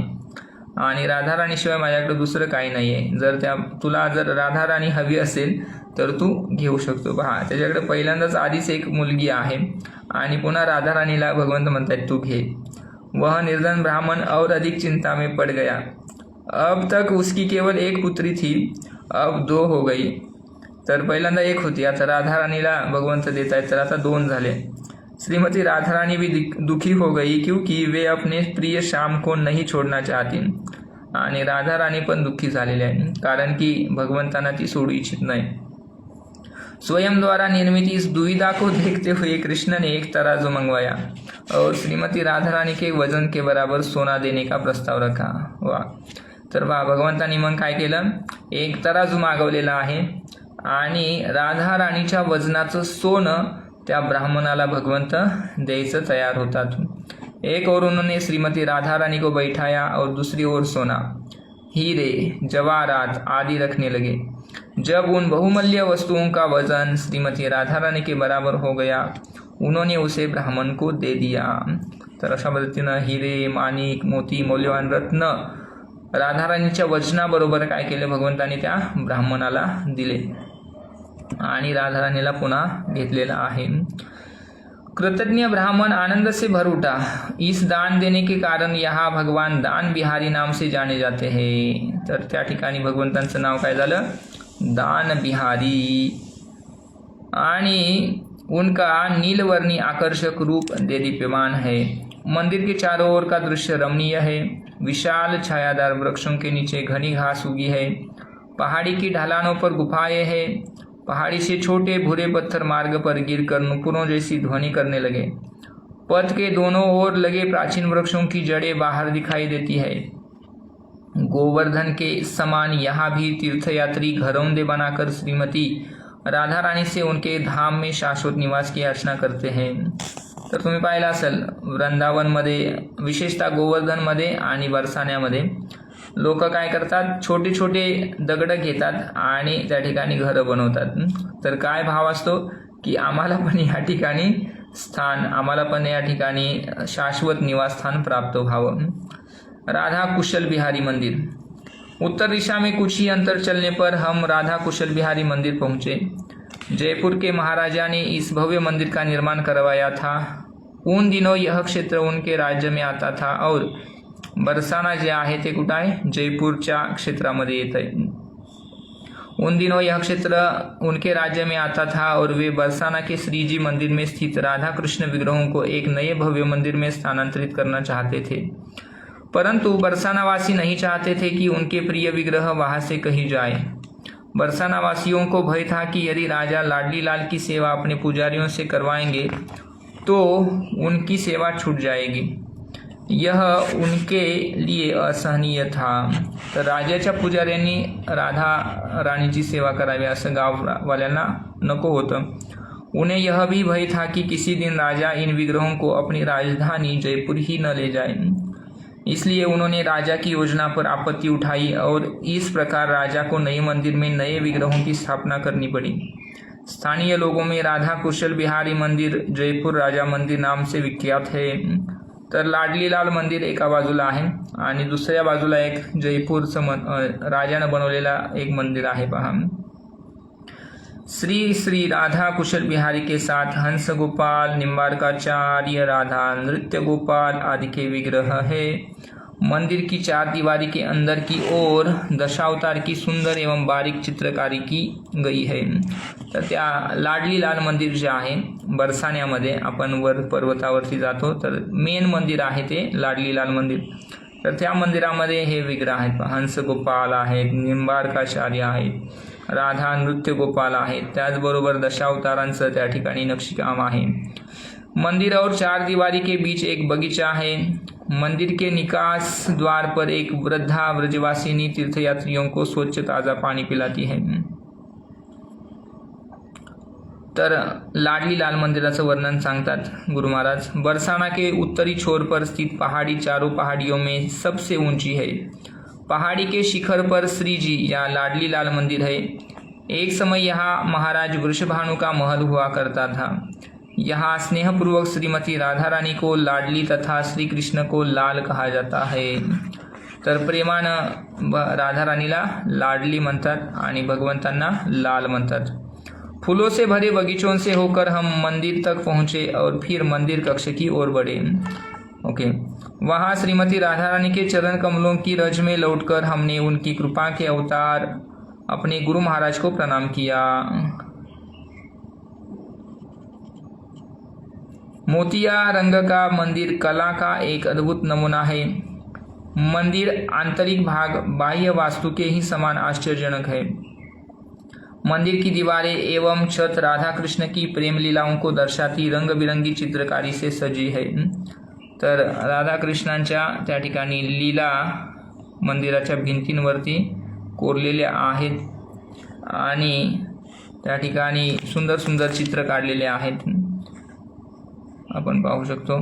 आणि राधा राणीशिवाय माझ्याकडे दुसरं काही नाही आहे. तुला जर राधा राणी हवी असेल तर तू घेऊ शकतो. पहा, त्याच्याकडे पहिल्यांदाच आधीच एक मुलगी आहे आणि पुन्हा राधा राणीला भगवंत म्हणतात तू घे. वह निर्धन ब्राह्मण और अधिक चिंता में पड़ गया. अब तक उसकी केवल एक पुत्री थी, अब 2 हो गई. तर पहिल्यांदा एक होती, आता राधा राणीला भगवंत देत आहेत, तर आता 2 झाले. श्रीमती राधा रानी भी दुखी हो गई क्योंकि वे अपने प्रिय श्याम को नहीं छोड़ना चाहती. आणि राधा राणी पण दुःखी झालेली आहे, कारण की भगवंतांना ती सोडू इच्छित नाही. स्वयं द्वारा निर्मित इस दुविधा को देखते हुए कृष्ण ने एक तराजू मंगवाया और श्रीमती राधा रानी के वजन के बराबर सोना देने का प्रस्ताव रखा. वाह. तर भगवंतांनी मग काय केलं, एक तराजू मागवलेला आहे आणि राधा राणीच्या वजनाचं सोनं त्या ब्राह्मणाला भगवंत द्यायचं तयार होतात. एक और उन्होंने श्रीमती राधा रानी को बैठाया और दूसरी ओर सोना, हीरे, जवाहरात आदि रखने लगे. जब उन बहुमूल्य वस्तुओं का वजन श्रीमती राधा रानी के बराबर हो गया, उन्होंने उसे ब्राह्मण को दे दिया. तर अशा पद्धतीनं हिरे, माणिक, मोती, मौल्यवान रत्न राधाराणीच्या वजनाबरोबर काय केले, भगवंतांनी त्या ब्राह्मणाला दिले आणि राधाराणीला पुन्हा घेतलेला आहे. कृतज्ञ ब्राह्मण आनंद से भर उठा. इस दान देने के कारण यहाँ भगवान दान बिहारी नाम से जाने जाते हैं. तर त्या ठिकाणी भगवंतांचं नाव काय झालं, दान बिहारी. आणि उनका नीलवर्णी आकर्षक रूप देदीप्यमान है. मंदिर के चारों ओर का दृश्य रमणीय है. विशाल छायादार वृक्षों के नीचे घनी घास उगी है. पहाड़ी की ढलानों पर गुफाएं हैं. पहाड़ी से छोटे भूरे पत्थर मार्ग पर गिरकर नुपुरों जैसी ध्वनि करने लगे. पथ के दोनों ओर लगे प्राचीन वृक्षों की जड़ें बाहर दिखाई देती है. गोवर्धन के समान यहाँ भी तीर्थयात्री घरौंदे बनाकर श्रीमती राधा रानी से उनके धाम में शाश्वत निवास की याचना करते हैं. तर तुम्ही पाहिलं असेल, वृंदावनमध्ये विशेषतः गोवर्धनमध्ये आणि बरसाण्यामध्ये लोक काय करतात, छोटे छोटे दगड घेतात आणि त्या ठिकाणी घरं बनवतात. तर काय भाव असतो की आम्हाला पण या ठिकाणी स्थान, आम्हाला पण या ठिकाणी शाश्वत निवासस्थान प्राप्त व्हावं. राधा कुशल बिहारी मंदिर. उत्तर दिशा में कुछ ही अंतर चलने पर हम राधा कुशल बिहारी मंदिर पहुंचे. जयपुर के महाराजा ने इस भव्य मंदिर का निर्माण करवाया था. उन दिनों यह क्षेत्र उनके राज्य में आता था और बरसाना जे आहे ते कुठं आहे, जयपूरच्या क्षेत्रामध्ये येत आहे. उन दिनों यह क्षेत्र उनके राज्य में आता था और वे बरसाना के श्री जी मंदिर में स्थित राधा कृष्ण विग्रहों को एक नए भव्य मंदिर में स्थानांतरित करना चाहते थे. परंतु बरसानावासी नहीं चाहते थे कि उनके प्रिय विग्रह वहां से कहीं जाए. बरसानावासियों को भय था कि यदि राजा लाडली लाल की सेवा अपने पुजारियों से करवाएंगे तो उनकी सेवा छूट जाएगी. यह उनके लिए असहनीय था. तर राजाच्या पुजाऱ्यांनी राधा राणीची सेवा करावी असं गाववाल्यांना नको होतं. उन्हें यह भी भय था कि किसी दिन राजा इन विग्रहों को अपनी राजधानी जयपुर ही न ले जाए। इसलिए उन्होंने राजा की योजना पर आपत्ति उठाई और इस प्रकार राजा को नए मंदिर में नए विग्रहों की स्थापना करनी पड़ी। स्थानीय लोगों में राधा कुशल बिहारी मंदिर जयपूर राजा मंदिर नाम से विख्यात है। तर लाडलीलाल मंदिर एका बाजूला आहे आणि दुसऱ्या बाजूला एक जयपूरचं राजानं बनवलेला एक मंदिर आहे पहा। श्री श्री राधा कुशल बिहारी के साथ हंस गोपाल, निम्बारकाचार्य, राधा नृत्य गोपाल आदि के विग्रह है। मंदिर की चार दीवारी के अंदर की ओर दशावतार की सुंदर एवं बारीक चित्रकारी की गई है। तर त्या लाडलीलाल मंदिर जे आहे बरसाण्यामध्ये, आपण वर पर्वतावरती जातो तर मेन मंदिर आहे ते लाडलीलाल मंदिर। तर त्या मंदिरामध्ये हे विग्रह आहेत, हंस गोपाल आहेत, निंबार्काचार्य आहेत, राधा नृत्य गोपाल आहेत, त्याचबरोबर दशावतारांचं त्या ठिकाणी नक्षीकाम आहे। मंदिर और चार दीवारी के बीच एक बगीचा है। मंदिर के निकास द्वार पर एक वृद्धा ब्रजवासिनी तीर्थयात्रियों को स्वच्छ ताज़ा पानी पिलाती है। तर लाडलीलाल मंदिराचं वर्णन सांगतात गुरु महाराज। बरसाना के उत्तरी छोर पर स्थित पहाड़ी चारों पहाड़ियों में सबसे ऊंची है। पहाड़ी के शिखर पर श्री जी या लाडलीलाल मंदिर है। एक समय यहाँ महाराज वृषभानु का महल हुआ करता था। यहाँ स्नेहपूर्वक श्रीमती राधा रानी को लाडली तथा श्री कृष्ण को लाल कहा जाता है। तर प्रेमानं राधा रानीला लाडली म्हणतात आणि भगवंतांना लाल म्हणतात। फूलों से भरे बगीचों से होकर हम मंदिर तक पहुँचे और फिर मंदिर कक्ष की ओर बढ़े। ओके, वहाँ श्रीमती राधा रानी के चरण कमलों की रज में लौटकर हमने उनकी कृपा के अवतार अपने गुरु महाराज को प्रणाम किया। मोतिया रंग का मंदिर कला का एक अद्भुत नमूना है। मंदिर आंतरिक भाग बाह्य वास्तु के ही समान आश्चर्यजनक है। मंदिर की दीवारें एवं छत राधा कृष्ण की प्रेम लीलाओं को दर्शाती रंग बिरंगी चित्रकारी से सजी है। तर राधा कृष्णांच्या त्या ठिकाणी लीला मंदिराच्या भिंतींवरती कोरलेल्या आहेत आणि त्या ठिकाणी सुंदर सुंदर चित्र काढलेले आहेत, आपण पाहू शकतो।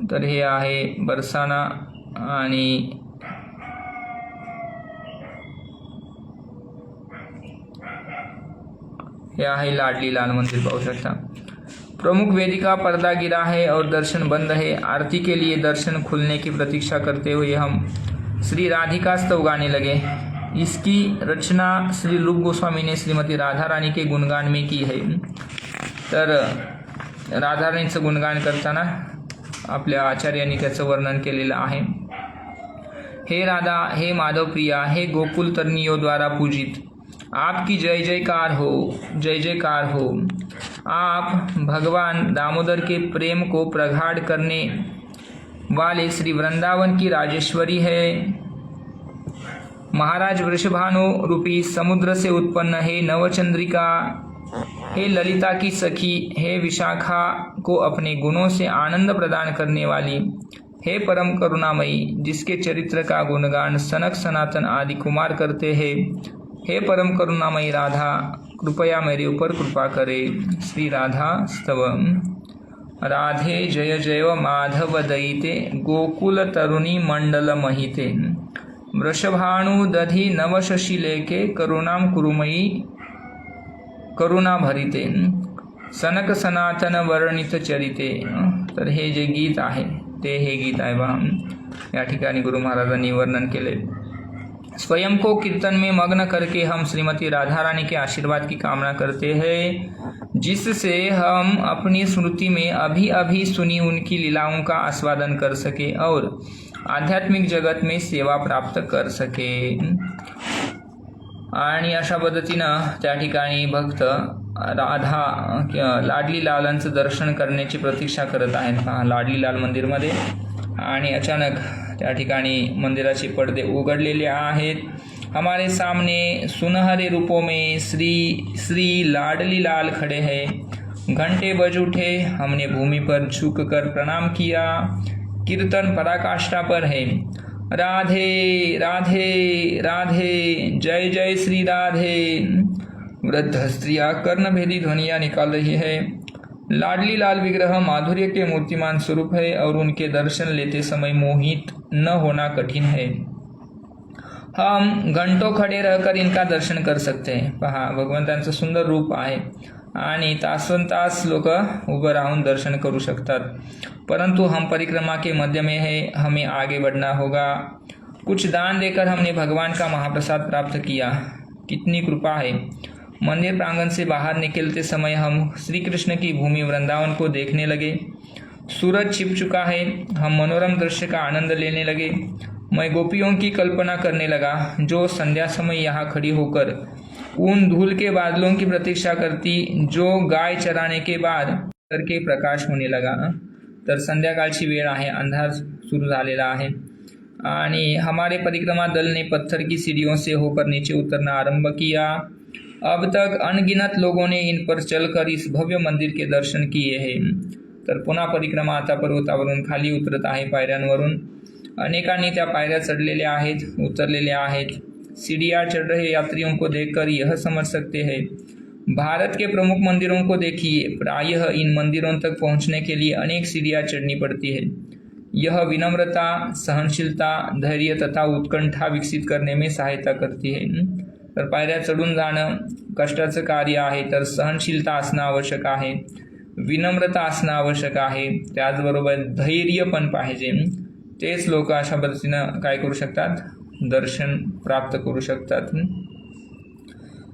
तर हे आहे बरसाना आणि हे आहे लाडलीलाल मंदिर, पाहू शकता। प्रमुख वेदिका पर्दा गिरा है और दर्शन बंद है। आरती के लिए दर्शन खुलने की प्रतीक्षा करते हुए हम श्री राधिका स्तव गाने लगे। इसकी रचना श्री रूप गोस्वामी ने श्रीमती राधा रानी के गुणगान में की है। तर राधा रानीचं गुणगान करताना आपल्या आचार्यांनी त्याचं वर्णन केलेलं आहे। हे राधा, हे माधव प्रिया, हे गोकुल तरनियों द्वारा पूजित, आपकी जय जयकार हो, जय जयकार हो। आप भगवान दामोदर के प्रेम को प्रगाढ़ करने वाले श्री वृंदावन की राजेश्वरी है। महाराज वृषभानु रूपी समुद्र से उत्पन्न है नवचंद्रिका, हे ललिता की सखी, हे विशाखा को अपने गुणों से आनंद प्रदान करने वाली, हे परम करुणामयी, जिसके चरित्र का गुणगान सनक सनातन आदि कुमार करते हैं, हे परम करुणामयी राधा, कृपया मेरे ऊपर कृपा करे। श्री राधा स्तवम। राधे जय जय माधव दयिते, गोकुल तरुणी मंडल महिते, वृषभानु दधि नवशशिलेके, करुणाम कुरुमयी करुणा भरिते, सनक सनातन वर्णित चरिते। तर हे जे गीत आहे ते हे गीत आहे बघा, या ठिकाणी गुरु महाराजांनी वर्णन केले। स्वयं को कीर्तन में मग्न करके हम श्रीमती राधा रानी के आशीर्वाद की कामना करते हैं, जिससे हम अपनी स्मृति में अभी अभी सुनी उनकी लीलाओं का आस्वादन कर सके और आध्यात्मिक जगत में सेवा प्राप्त कर सके। आणि अशा पद्धतीनं त्या ठिकाणी भक्त राधा लाडलीलालांचं दर्शन करण्याची प्रतीक्षा करत आहेत पहा लाडलीलाल मंदिरमध्ये। आणि अचानक त्या ठिकाणी मंदिराचे पडदे उघडलेले आहेत। हमारे सामने सुनहरे रूपों में श्री श्री लाडलीलाल खड़े हैं। घंटे बज उठे, हमने भूमि पर झुककर प्रणाम किया। कीर्तन पराकाष्ठा पर है। राधे राधे राधे, जय जय श्री राधे। वृद्ध स्त्रियां कर्णभेदी ध्वनियां निकाल रही है। लाडली लाल विग्रह माधुर्य के मूर्तिमान स्वरूप है और उनके दर्शन लेते समय मोहित न होना कठिन है। हम घंटों खडे रहकर इनका दर्शन कर सकते हैं। पहा, भगवंतांचं सुंदर रूप आहे आणि तासनतास लोक उभं राहून दर्शन करू शकतात। परंतु हम परिक्रमा के मध्य में है, हमें आगे बढ़ना होगा। कुछ दान देकर हमने भगवान का महाप्रसाद प्राप्त किया, कितनी कृपा है। मंदिर प्रांगण से बाहर निकलते समय हम श्री कृष्ण की भूमि वृंदावन को देखने लगे। सूरज छिप चुका है, हम मनोरम दृश्य का आनंद लेने लगे। मैं गोपियों की कल्पना करने लगा जो संध्या समय यहाँ खड़ी होकर उन धूल के बादलों की प्रतीक्षा करती जो गाय चराने के बाद करके प्रकाश होने लगा। तर संध्याकाळची वेळ आहे, अंधार सुरू झालेला आहे आणि हमारे परिक्रमा दल ने पत्थर की सीढ़ियों से होकर नीचे उतरना आरंभ किया। अब तक अनगिनत लोगों ने इन पर चलकर इस भव्य मंदिर के दर्शन किए हैं। तर पुन्हा परिक्रमा आता पर्वतावरून खाली उतरत आहे, पायऱ्यांवरून। अनेकांनी त्या पायऱ्या चढलेल्या आहेत, उतरलेल्या आहेत। सीढ़ियाँ चढ़ रहे यात्रियों को देखकर यह समझ सकते हैं भारत के प्रमुख मंदिरों को देखिए, प्रायः इन मंदिरों तक पहुंचने के लिए अनेक सीढ़ियाँ चढ़नी पड़ती है। यह विनम्रता, सहनशीलता, धैर्य तथा उत्कंठा विकसित करने में सहायता करती है। तर पायऱ्या चढून जाणं कष्टाचं कार्य आहे, तर सहनशीलता असणं आवश्यक आहे, विनम्रता असणं आवश्यक आहे, त्याचबरोबर धैर्य पण पाहिजे। तेच लोक अशा पद्धतीनं काय करू शकतात, दर्शन प्राप्त करू शकतात।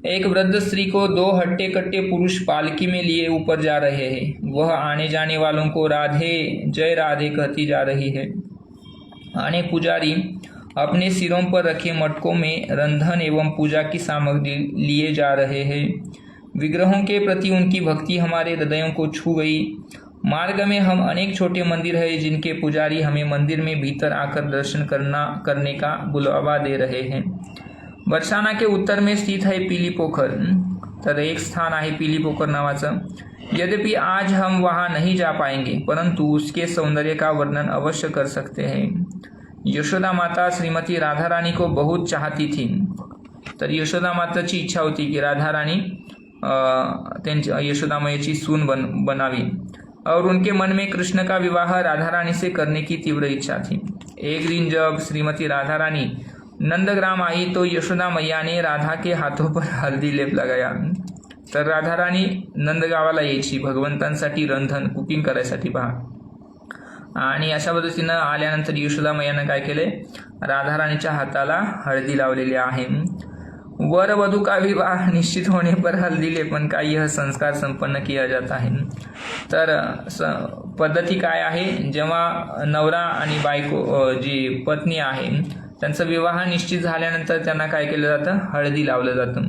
एक वृद्ध स्त्री को दो हट्टे कट्टे पुरुष पालकी में लिए ऊपर जा रहे हैं। वह आने जाने वालों को राधे जय राधे कहती जा रही है। अनेक पुजारी अपने सिरों पर रखे मटकों में रंधन एवं पूजा की सामग्री लिए जा रहे हैं। विग्रहों के प्रति उनकी भक्ति हमारे हृदयों को छू गई। मार्ग में हम अनेक छोटे मंदिर है जिनके पुजारी हमें मंदिर में भीतर आकर दर्शन करने का बुलावा दे रहे हैं। बरसाना के उत्तर में स्थित है पीली पोखर। तर एक स्थान आहे पीली पोखर नावाचं। यद्यपि आज हम वहां नहीं जा पाएंगे, परंतु उसके सौंदर्य का वर्णन अवश्य कर सकते हैं। यशोदा माता श्रीमती राधा रानी को बहुत चाहती थी। तर यशोदा माताची इच्छा होती की राधा रानी त्यांच्या यशोदा मैयाची सून बनावी और उनके मन में कृष्ण का विवाह राधा रानी से करने की तीव्र इच्छा थी। एक दिन जब श्रीमती राधा रानी नंदग्राम आई तो यशोदा मैया ने राधा के हाथों पर हल्दी लेप लगाया। तर राधा रानी नंदगावाला यायची भगवंतांसाठी रंधन कुकिंग करायसाठी पहा। आणि अशा पद्धतीनं आल्यानंतर यशोदा मैयानं काय केले, राधा रानीच्या हाताला हळदी लावलेली आहे। वर वधू का विवाह निश्चित होने पर हल्दी लेपन का यह संस्कार संपन्न किया जाता है। तर पद्धती काय आहे, जेव्हा नवरा आणि बायको जी पत्नी आहे त्यांचा विवाह निश्चित झाल्यानंतर त्यांना काय केलं जातं, हळदी लावलं जातं।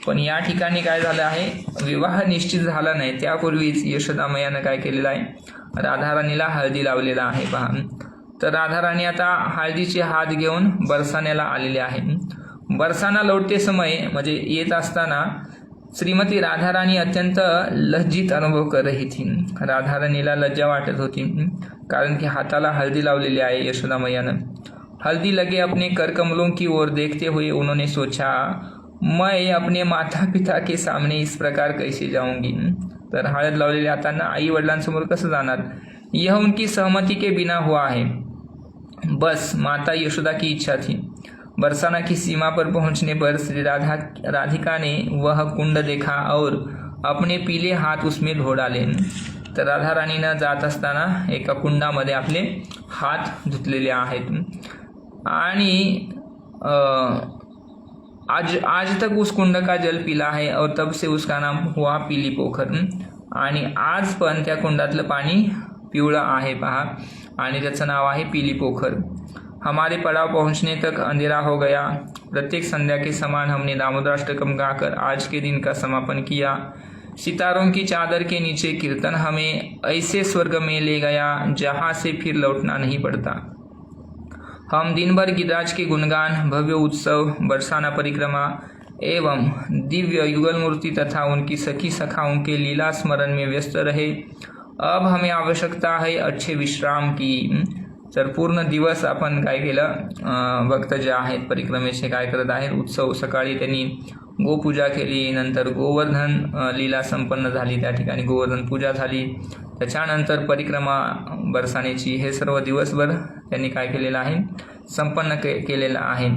पण या ठिकाणी काय झालं आहे, विवाह निश्चित झाला नाही त्यापूर्वीच यशोदा मैयानं काय केलेलं आहे, राधा रानीला हळदी लावलेला आहे पहा। तर राधा रानी आता हळदीचे हात घेऊन बरसाण्याला आलेले आहे। बरसाना लौटते समय म्हणजे येत असताना श्रीमती राधा रानी अत्यंत लज्जित अनुभव कर रही थी। राधा रानीला लज्जा वाटत होती कारण की हाताला हल्दी लावलेली आहे यशोदा मैयानं। हल्दी लगे अपने कर कमलों की ओर देखते हुए उन्होंने सोचा, मैं अपने माता पिता के सामने इस प्रकार कैसे जाऊंगी। तर हळद लावलेल्या हातांना आई वडिलांसमोर कसं जाणार, यह उनकी सहमति के बिना हुआ है। बस माता यशोदा की इच्छा थी। बरसाना की सीमा पर पहुंचने पर श्री राधिका ने वह कुंड देखा और अपने पीले हाथ उसमें धो डाले। तर राधा रानीनं जात असताना एका कुंडामध्ये आपले हात धुतलेले आहेत आणि आज तक उस कुंड का जल पीला है और तब से उसका नाम हुआ पीली पोखर। आणि आज पण त्या कुंडातलं पाणी पिवळं आहे पहा आणि त्याचं नाव आहे पीली पोखर। हमारे पड़ाव पहुंचने तक अंधेरा हो गया। प्रत्येक संध्या के समान हमने दामोदराष्टकम गाकर आज के दिन का समापन किया। सितारों की चादर के नीचे कीर्तन हमें ऐसे स्वर्ग में ले गया जहाँ से फिर लौटना नहीं पड़ता। हम दिन भर गिरिराज के गुणगान, भव्य उत्सव, बरसाना परिक्रमा एवं दिव्य युगल मूर्ति तथा उनकी सखी सखाओं के लीला स्मरण में व्यस्त रहे। अब हमें आवश्यकता है अच्छे विश्राम की। तर पूर्ण दिवस आपण काय केलं, भक्त जे आहेत परिक्रमेचे काय करत आहेत, उत्सव सकाळी त्यांनी गोपूजा केली, नंतर गोवर्धन लीला संपन्न झाली, त्या ठिकाणी गोवर्धन पूजा झाली, त्याच्यानंतर परिक्रमा बरसाण्याची, हे सर्व दिवसभर त्यांनी काय केलेलं आहे, संपन्न केलेलं आहे।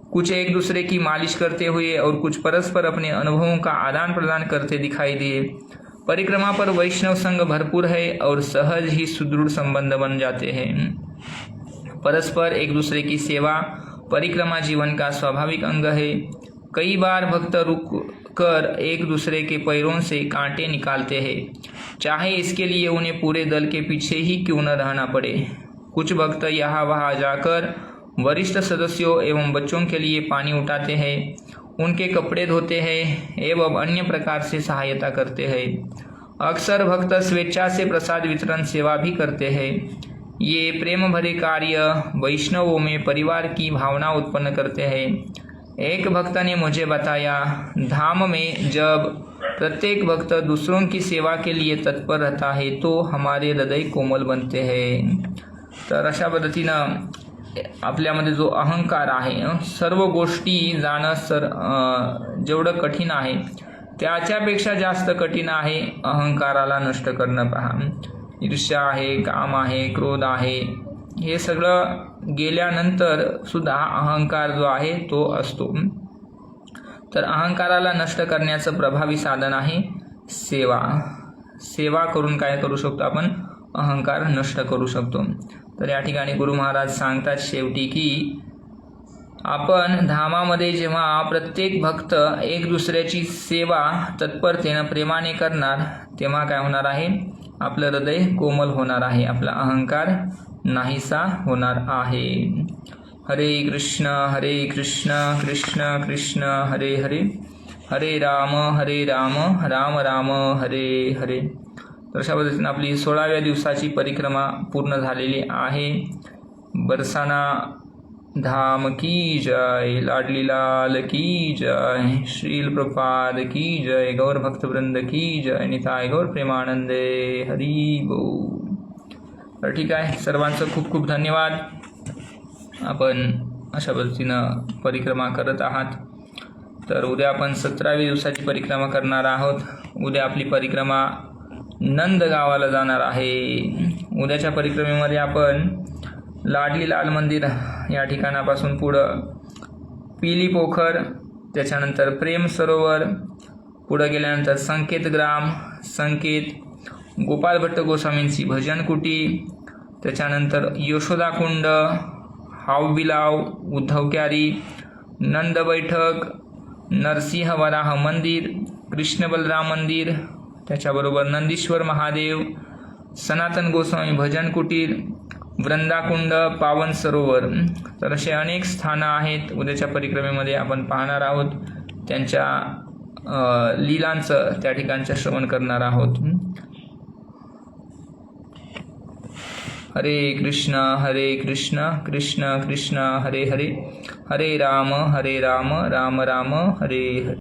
कुछ एक दूसरे की मालिश करते हुए और कुछ परस्पर अपने अनुभवों का आदान प्रदान करते दिखाई दिए। परिक्रमा पर वैष्णव संघ भरपूर है और सहज ही सुदृढ़ संबंध बन जाते हैं। परस्पर एक दूसरे की सेवा परिक्रमा जीवन का स्वाभाविक अंग है। कई बार भक्त रुक कर एक दूसरे के पैरों से कांटे निकालते हैं, चाहे इसके लिए उन्हें पूरे दल के पीछे ही क्यों न रहना पड़े। कुछ भक्त यहाँ वहाँ जाकर वरिष्ठ सदस्यों एवं बच्चों के लिए पानी उठाते हैं, उनके कपड़े धोते हैं एवं अन्य प्रकार से सहायता करते हैं। अक्सर भक्त स्वेच्छा से प्रसाद वितरण सेवा भी करते हैं। ये प्रेम भरे कार्य वैष्णवों में परिवार की भावना उत्पन्न करते हैं। एक भक्त ने मुझे बताया, धाम में जब प्रत्येक भक्त दूसरों की सेवा के लिए तत्पर रहता है तो हमारे हृदय कोमल बनते हैं। तर अशा पद्धतीनं आपल्यामध्ये जो अहंकार आहे, सर्व गोष्टी जाणं जेवढं कठीण आहे त्याच्यापेक्षा जास्त कठीण आहे अहंकाराला नष्ट करणं। पहा, ईर्ष्या आहे, काम आहे, क्रोध आहे, हे सगळं गेल्यानंतर सुद्धा अहंकार जो आहे तो असतो। तर अहंकाराला नष्ट करण्याचं प्रभावी साधन आहे सेवा। सेवा करून काय करू शकतो आपण, अहंकार नष्ट करू शकतो। तर या ठिकाणी गुरु महाराज सांगतात शेवटी की आपण धामामध्ये जेव्हा प्रत्येक भक्त एक दुसऱ्याची सेवा तत्परतेने प्रेमाने करणार तेव्हा काय होणार आहे, आपलं हृदय कोमल होणार आहे, आपला अहंकार नाहीसा होणार आहे। हरे कृष्ण कृष्ण कृष्ण हरे हरे, हरे राम राम राम हरे हरे। तर अशा पद्धतीने आपली 16व्या दिवसाची परिक्रमा पूर्ण झालेली आहे। बरसाना धाम की जय, लाडली लाल की जय, श्रील प्रपाद की जय, गौर भक्तवृंद की जय, निताय गौर प्रेमानंदे, हरी बोल। तर ठीक आहे, सर्वांचं खूप खूप धन्यवाद। आपण अशा पद्धतीनं परिक्रमा करत आहात। तर उद्या आपण 17व्या दिवसाची परिक्रमा करणार आहोत। उद्या आपली परिक्रमा नंद गावाला जाणार आहे। उद्याच्या परिक्रमेमध्ये आपण लाडली लाल मंदिर या ठिकाणापासून पुढं पिली पोखर, त्याच्यानंतर प्रेम सरोवर, पुढं गेल्यानंतर संकेत ग्राम, संकेत, गोपाल भट्ट गोस्वामींची भजन कुटी, त्याच्यानंतर यशोदा कुंड, हावबिलाव, उद्धवक्यारी, नंद बैठक, नरसिंह वराह मंदिर, कृष्ण बलराम मंदिर, त्याच्याबरोबर नंदीश्वर महादेव, सनातन गोस्वामी भजन कुटीर, वृंदाकुंड, पावन सरोवर। तर असे अनेक स्थानं आहेत उद्याच्या परिक्रमेमध्ये आपण पाहणार आहोत। त्यांच्या लीलांचं त्या ठिकाणचं श्रवण करणार आहोत। हरे कृष्ण कृष्ण कृष्ण हरे हरे, हरे राम राम राम हरे हरे।